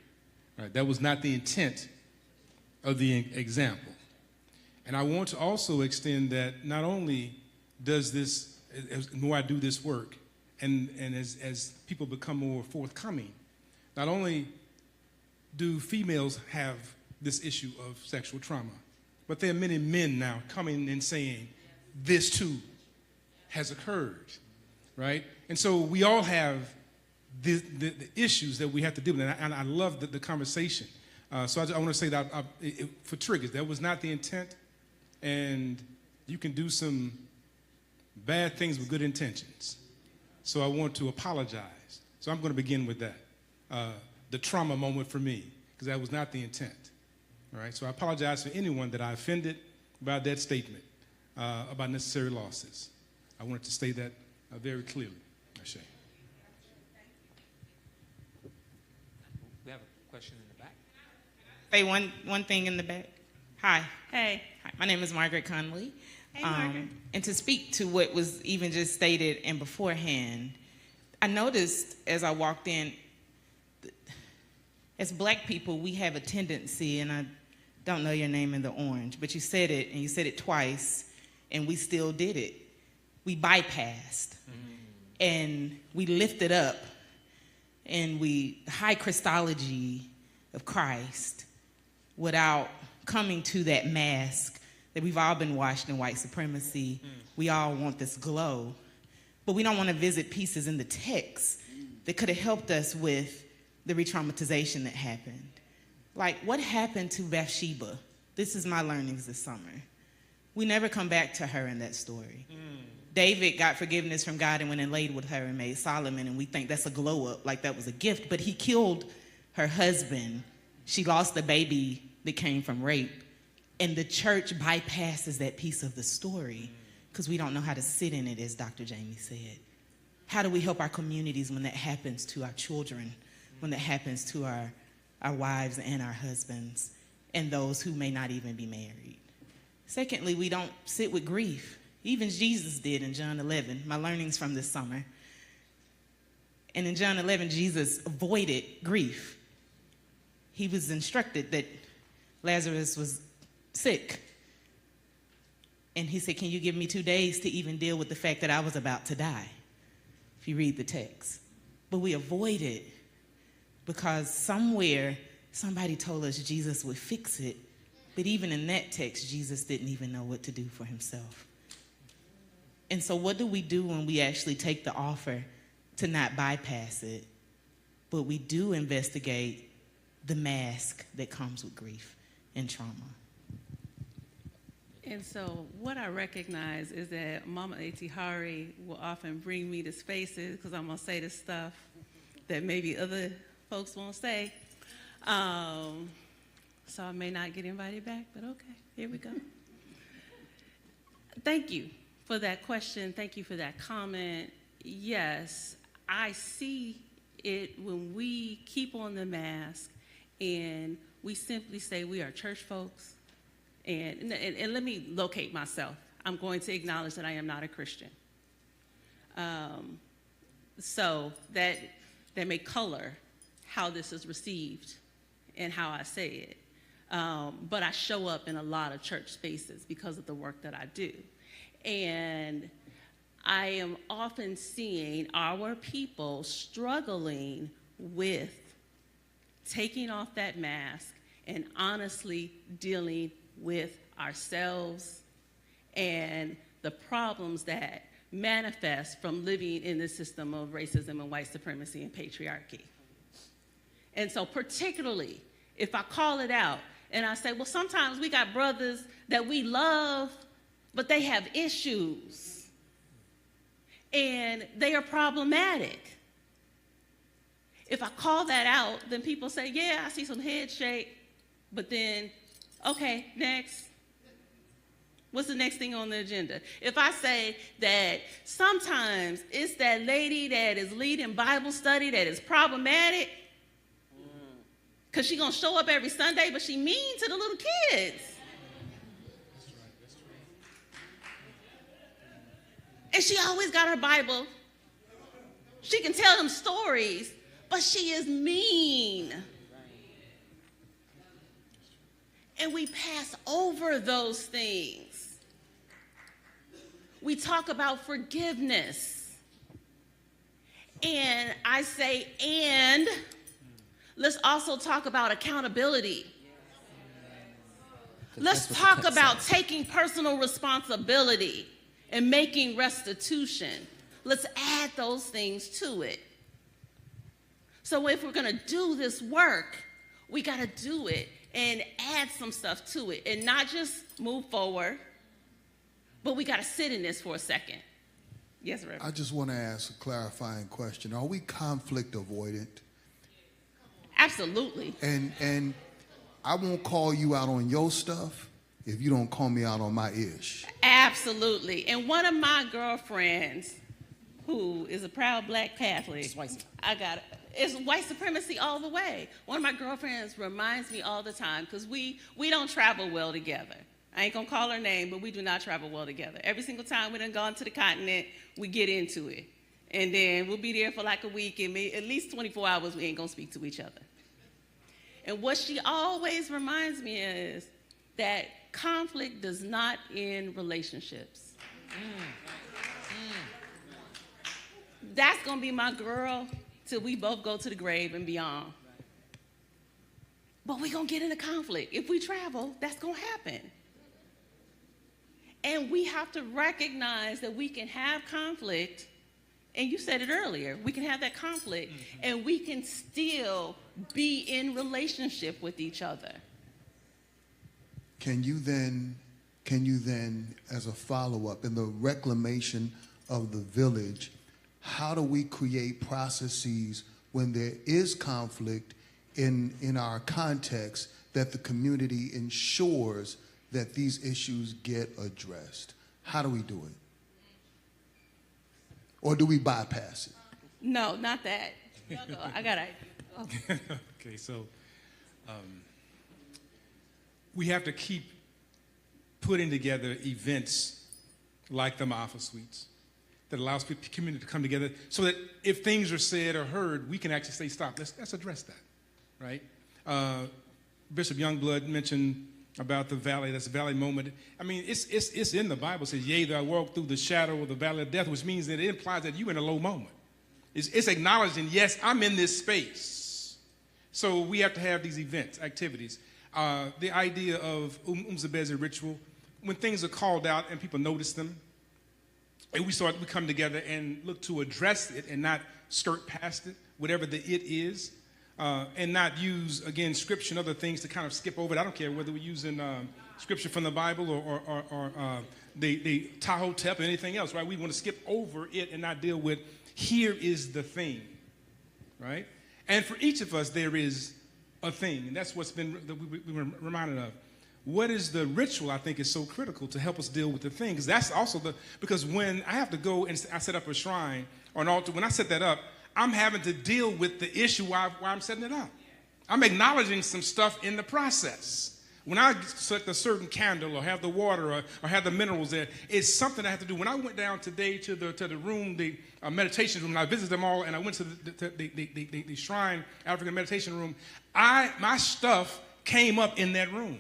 E: right? That was not the intent of the example. And I want to also extend that not only does this, the more I do this work, and as people become more forthcoming, not only do females have this issue of sexual trauma, but there are many men now coming and saying, this too has occurred, right? And so we all have the issues that we have to deal with, and I love the conversation. So I want to say that for triggers, that was not the intent, and you can do some bad things with good intentions. So I want to apologize. So I'm going to begin with that, the trauma moment for me, because that was not the intent. All right, so I apologize for anyone that I offended by that statement about necessary losses. I wanted to state that very clearly. Ashe.
J: We have a question in the back. Say one thing in the back. Hi.
D: Hey.
J: Hi. My name is Margaret Conley.
D: Hey, Margaret.
J: And to speak to what was even just stated and beforehand, I noticed as I walked in, as Black people, we have a tendency, and I don't know your name in the orange, but you said it, and you said it twice, and we still did it. We bypassed, and we lifted up, and we high Christology of Christ without coming to that mask that we've all been washed in white supremacy. We all want this glow, but we don't want to visit pieces in the text that could have helped us with the re-traumatization that happened. Like, what happened to Bathsheba? This is my learnings this summer. We never come back to her in that story. David got forgiveness from God and went and laid with her and made Solomon, and we think that's a glow up, like that was a gift, but he killed her husband. She lost the baby that came from rape, and the church bypasses that piece of the story because we don't know how to sit in it, as Dr. Jamie said. How do we help our communities when that happens to our children, when that happens to our wives and our husbands, and those who may not even be married? Secondly, we don't sit with grief. Even Jesus did in John 11, my learnings from this summer. And in John 11, Jesus avoided grief. He was instructed that Lazarus was sick. And he said, can you give me 2 days to even deal with the fact that I was about to die? If you read the text. But we avoided because somewhere somebody told us Jesus would fix it. But even in that text, Jesus didn't even know what to do for himself. And so what do we do when we actually take the offer to not bypass it, but we do investigate the mask that comes with grief and trauma?
D: And so what I recognize is that Mama Etihari will often bring me to spaces because I'm going to say the stuff that maybe other folks won't say. So I may not get invited back, but okay, here we go. Thank you for that question. Thank you for that comment. Yes, I see it when we keep on the mask and we simply say we are church folks And let me locate myself. I'm going to acknowledge that I am not a Christian. So that may color how this is received and how I say it. But I show up in a lot of church spaces because of the work that I do. And I am often seeing our people struggling with taking off that mask and honestly dealing with ourselves and the problems that manifest from living in this system of racism and white supremacy and patriarchy. And so particularly, if I call it out and I say, well, sometimes we got brothers that we love, but they have issues and they are problematic. If I call that out, then people say, yeah, I see some head shake, but then, okay, next. What's the next thing on the agenda? If I say that sometimes it's that lady that is leading Bible study that is problematic, because she's going to show up every Sunday, but she mean to the little kids. And she always got her Bible. She can tell them stories, but she is mean. And we pass over those things. We talk about forgiveness. And I say, and let's also talk about accountability. Let's talk about taking personal responsibility and making restitution. Let's add those things to it. So if we're going to do this work, we got to do it and add some stuff to it and not just move forward, but we got to sit in this for a second. Yes, Reverend.
A: I just want to ask a clarifying question. Are we conflict avoidant?
D: Absolutely.
A: And I won't call you out on your stuff if you don't call me out on my ish.
D: Absolutely. And one of my girlfriends, who is a proud black Catholic, it's white supremacy all the way. One of my girlfriends reminds me all the time, because we don't travel well together. I ain't gonna call her name, but we do not travel well together. Every single time we done gone to the continent, we get into it. And then we'll be there for like a week, and at least 24 hours we ain't gonna speak to each other. And what she always reminds me is that conflict does not end relationships. That's gonna be my girl till we both go to the grave and beyond. But we're gonna get into conflict. If we travel, that's gonna happen. And we have to recognize that we can have conflict, and you said it earlier, we can have that conflict, and we can still be in relationship with each other.
A: Can you then, as a follow-up, in the reclamation of the village, how do we create processes when there is conflict in our context that the community ensures that these issues get addressed? How do we do it? Or do we bypass it?
D: No, not that. I got it. Oh.
E: Okay, so we have to keep putting together events like the Alpha Suites that allows the community to come together so that if things are said or heard, we can actually say, stop, let's address that, right? Bishop Youngblood mentioned about the valley, that's the valley moment. I mean, it's in the Bible. It says, yea, though I walk through the shadow of the valley of death, which means that it implies that you're in a low moment. It's acknowledging, yes, I'm in this space. So we have to have these events, activities. The idea of Umzabezi ritual, when things are called out and people notice them, and we come together and look to address it and not skirt past it, whatever the it is. And not use, again, scripture and other things to kind of skip over it. I don't care whether we're using scripture from the Bible or the Tahotep or anything else, right? We want to skip over it and not deal with, here is the thing, right? And for each of us, there is a thing, and that's what's been we were reminded of. What is the ritual, I think, is so critical to help us deal with the thing, because that's also because when I have to go and I set up a shrine or an altar, when I set that up, I'm having to deal with the issue while I'm setting it up. I'm acknowledging some stuff in the process. When I select a certain candle or have the water or have the minerals there, it's something I have to do. When I went down today to the room, the meditation room, and I visited them all, and I went to the Shrine African Meditation Room, my stuff came up in that room.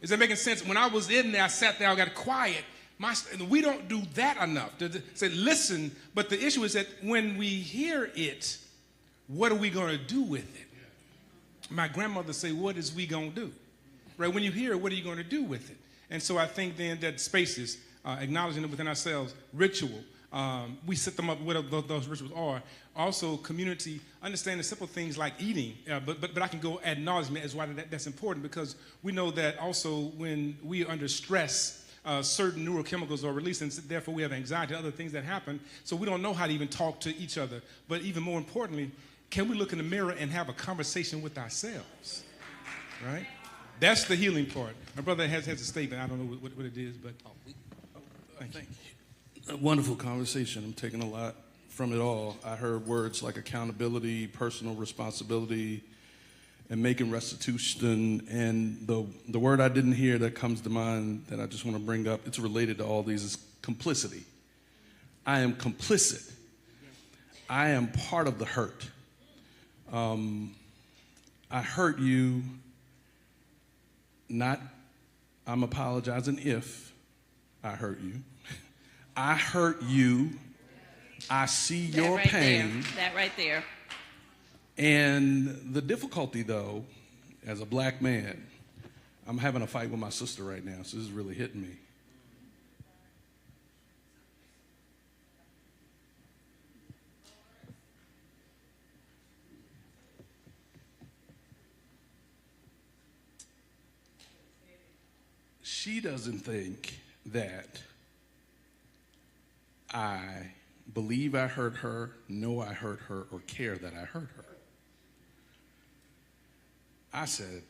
E: Is that making sense? When I was in there, I sat there, I got quiet. We don't do that enough. To say, listen, but the issue is that when we hear it, what are we going to do with it? My grandmother say, what is we going to do? Right? When you hear it, what are you going to do with it? And so I think then that spaces, acknowledging it within ourselves, ritual, we set them up, whatever those rituals are. Also, community, understanding simple things like eating, but I can go ad nauseam as why that's important, because we know that also when we are under stress, certain neurochemicals are released, and therefore we have anxiety, other things that happen, so we don't know how to even talk to each other. But even more importantly, can we look in the mirror and have a conversation with ourselves, right? That's the healing part. My brother has a statement. I don't know what it is, but thank you.
K: A wonderful conversation. I'm taking a lot from it all. I heard words like accountability, personal responsibility, and making restitution. And the word I didn't hear that comes to mind that I just want to bring up, it's related to all these, is complicity. I am complicit. I am part of the hurt. I hurt you. I'm apologizing if I hurt you. I hurt you. I see your pain.
D: That right there.
K: And the difficulty, though, as a black man, I'm having a fight with my sister right now, so this is really hitting me. She doesn't think that I believe I hurt her, know I hurt her, or care that I hurt her. I said,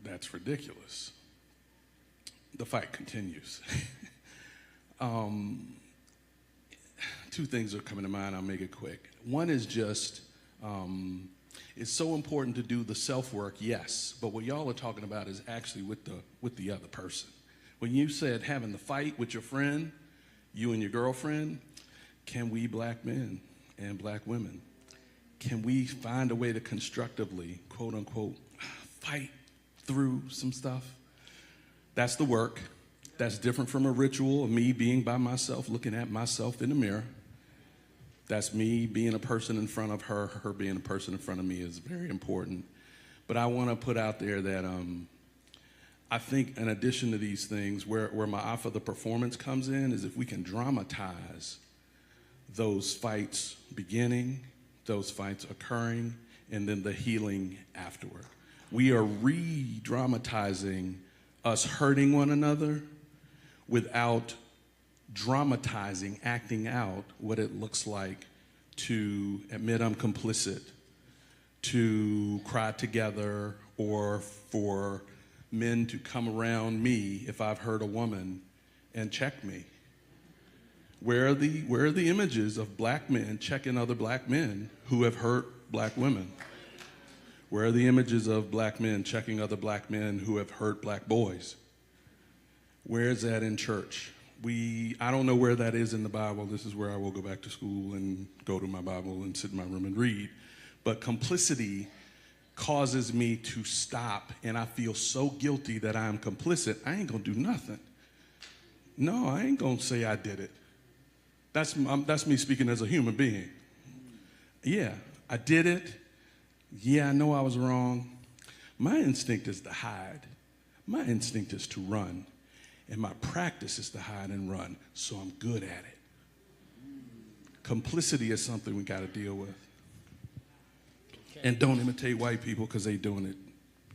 K: that's ridiculous. The fight continues. Two things are coming to mind. I'll make it quick. One is just, it's so important to do the self-work, yes, but what y'all are talking about is actually with the other person. When you said having the fight with your friend, you and your girlfriend, can we black men and black women, can we find a way to constructively, quote unquote, fight through some stuff? That's the work. That's different from a ritual of me being by myself, looking at myself in the mirror. That's me being a person in front of her, her being a person in front of me is very important. But I want to put out there that I think in addition to these things, where my eye for the performance comes in is if we can dramatize those fights beginning, those fights occurring, and then the healing afterward. We are re-dramatizing us hurting one another without dramatizing, acting out what it looks like to admit I'm complicit, to cry together, or for men to come around me if I've hurt a woman and check me. Where are the images of black men checking other black men who have hurt black women? Where are the images of black men checking other black men who have hurt black boys? Where is that in church? I don't know where that is in the Bible. This is where I will go back to school and go to my Bible and sit in my room and read. But complicity causes me to stop, and I feel so guilty that I'm complicit, I ain't gonna do nothing. No, I ain't gonna say I did it. That's me speaking as a human being. Yeah, I did it. Yeah, I know I was wrong. My instinct is to hide. My instinct is to run. And my practice is to hide and run, so I'm good at it. Complicity is something we got to deal with. And don't imitate white people because they doing it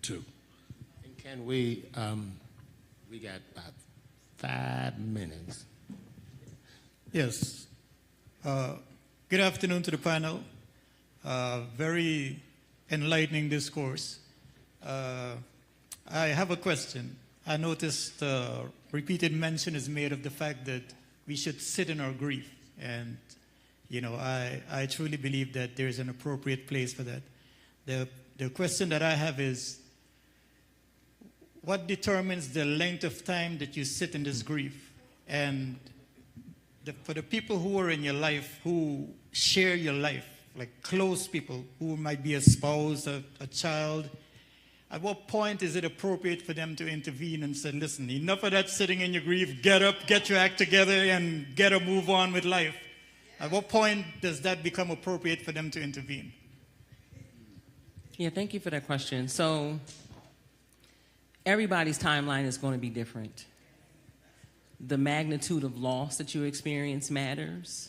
K: too.
B: And can we got about 5 minutes.
L: Yes. Good afternoon to the panel. Very enlightening discourse. I have a question. I noticed repeated mention is made of the fact that we should sit in our grief. And, I truly believe that there is an appropriate place for that. The question that I have is, what determines the length of time that you sit in this grief? And for the people who are in your life, who share your life, like close people who might be a spouse, a child, at what point is it appropriate for them to intervene and say, listen, enough of that sitting in your grief, get up, get your act together, and get a move on with life? At what point does that become appropriate for them to intervene?
C: Yeah, thank you for that question. So everybody's timeline is going to be different. The magnitude of loss that you experience matters.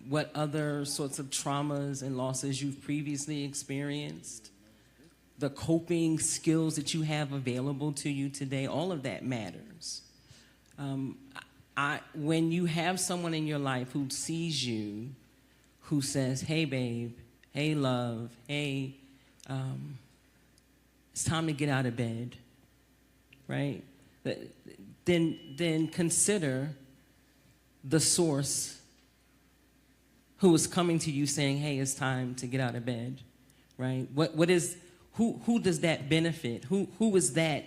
C: What other sorts of traumas and losses you've previously experienced, the coping skills that you have available to you today, all of that matters. When you have someone in your life who sees you, who says, hey, babe, hey, love, hey, it's time to get out of bed, right? Then consider the source who is coming to you saying, hey, it's time to get out of bed, right? Who does that benefit? Who is that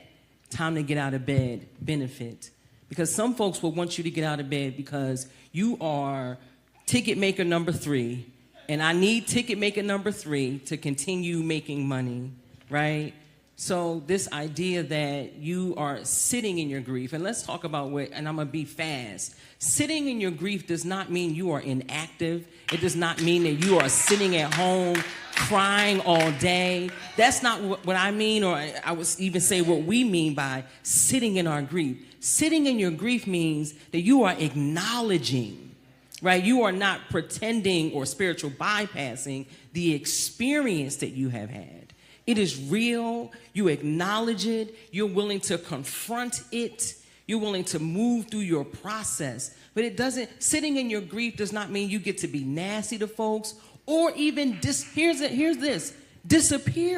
C: time to get out of bed benefit? Because some folks will want you to get out of bed because you are ticket maker number 3, and I need ticket maker number 3 to continue making money, right? So this idea that you are sitting in your grief, and let's talk about and I'm gonna be fast. Sitting in your grief does not mean you are inactive. It does not mean that you are sitting at home crying all day. That's not what I mean, or I would even say what we mean by sitting in our grief. Sitting in your grief means that you are acknowledging, right? You are not pretending or spiritual bypassing the experience that you have had. It is real. You acknowledge it. You're willing to confront it. You're willing to move through your process. But sitting in your grief does not mean you get to be nasty to folks or even, disappear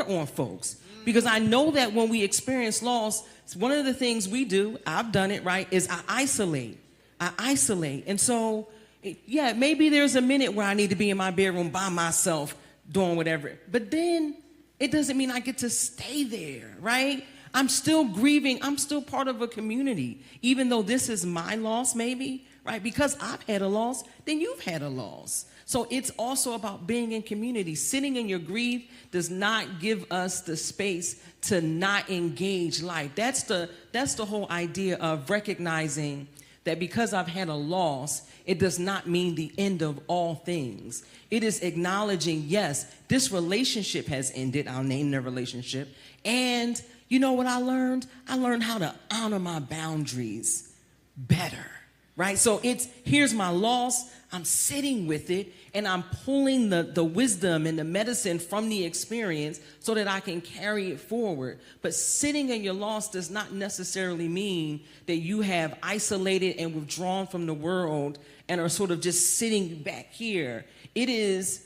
C: on folks. Because I know that when we experience loss, one of the things we do, I've done it, right, is I isolate. And so, yeah, maybe there's a minute where I need to be in my bedroom by myself doing whatever. But then it doesn't mean I get to stay there, right? I'm still grieving. I'm still part of a community, even though this is my loss, maybe, right? Because I've had a loss, then you've had a loss. So it's also about being in community. Sitting in your grief does not give us the space to not engage life. That's the whole idea of recognizing that because I've had a loss, it does not mean the end of all things. It is acknowledging, yes, this relationship has ended. I'll name the relationship. And you know what I learned? I learned how to honor my boundaries better, right? So here's my loss. I'm sitting with it, and I'm pulling the wisdom and the medicine from the experience so that I can carry it forward. But sitting in your loss does not necessarily mean that you have isolated and withdrawn from the world and are sort of just sitting back here. It is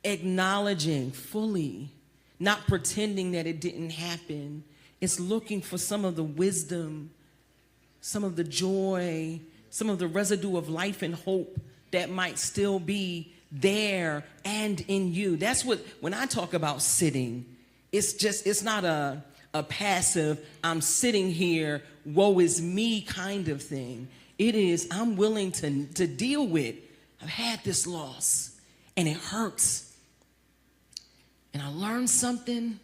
C: acknowledging fully, not pretending that it didn't happen. It's looking for some of the wisdom, some of the joy, some of the residue of life and hope that might still be there and in you. That's when I talk about sitting, it's not a passive, I'm sitting here, woe is me kind of thing. It is, I'm willing to deal with, I've had this loss and it hurts. And I learned something,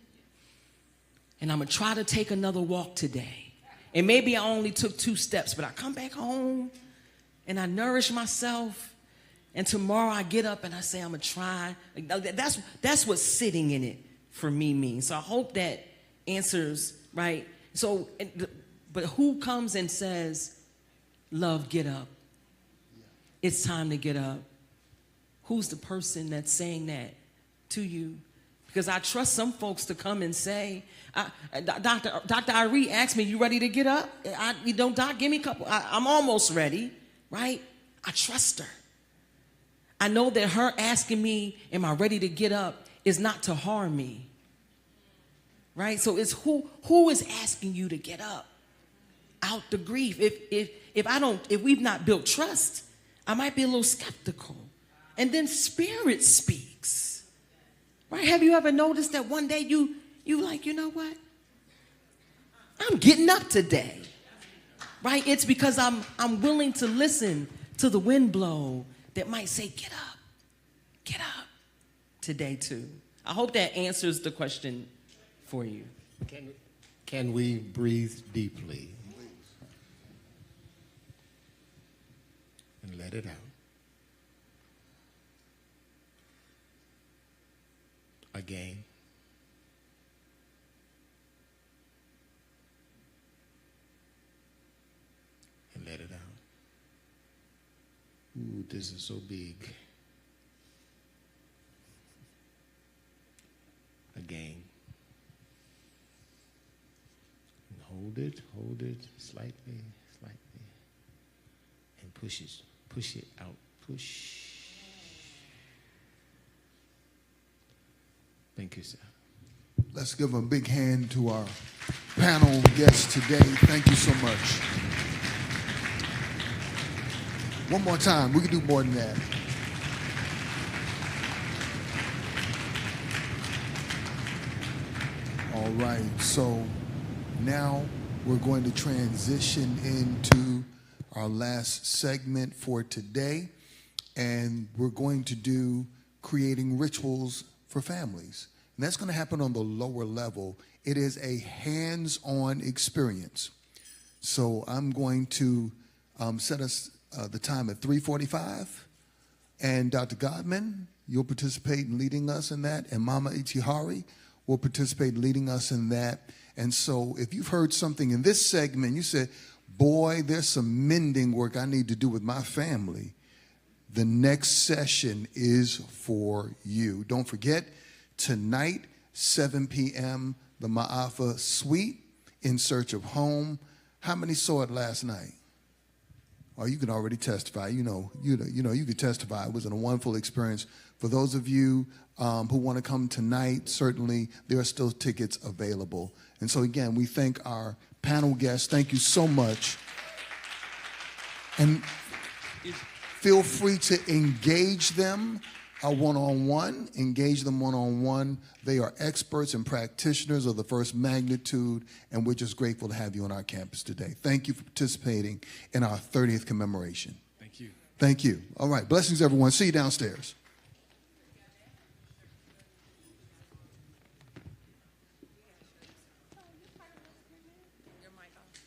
C: and I'm gonna try to take another walk today. And maybe I only took 2 steps, but I come back home and I nourish myself. And tomorrow I get up and I say, I'm gonna try. That's what sitting in it for me means. So I hope that answers, right? So, but who comes and says, love, get up? It's time to get up. Who's the person that's saying that to you? Because I trust some folks to come and say, Dr. Irie asked me, you ready to get up? Doc, give me a couple. I'm almost ready, right? I trust her. I know that her asking me, am I ready to get up, is not to harm me, right? So it's who is asking you to get up out the grief. If we've not built trust, I might be a little skeptical. And then spirit speaks. Right? Have you ever noticed that one day you like, you know what?
F: I'm getting up today, right? It's because I'm willing to listen to the wind blow that might say, get up today too. I hope that answers the question for you.
B: Can we breathe deeply and let it out? Again. And let it out. Ooh, this is so big. Again. And hold it slightly, and push it out, push. Thank you, sir.
A: Let's give a big hand to our panel guests today. Thank you so much. One more time. We can do more than that. All right. So now we're going to transition into our last segment for today. And we're going to do creating rituals for families. And that's going to happen on the lower level. It is a hands-on experience. So I'm going to set us the time at 3:45. And Dr. Godman, you'll participate in leading us in that. And Mama Ichihari will participate in leading us in that. And so if you've heard something in this segment, you said, boy, there's some mending work I need to do with my family. The next session is for you. Don't forget, tonight, 7 p.m., the Ma'afa Suite, In Search of Home. How many saw it last night? Oh, you can already testify. You could testify. It was a wonderful experience. For those of you who want to come tonight, certainly there are still tickets available. And so again, we thank our panel guests. Thank you so much. And feel free to engage them one-on-one. Engage them one-on-one. They are experts and practitioners of the first magnitude, and we're just grateful to have you on our campus today. Thank you for participating in our 30th commemoration.
E: Thank you.
A: Thank you. All right. Blessings, everyone. See you downstairs.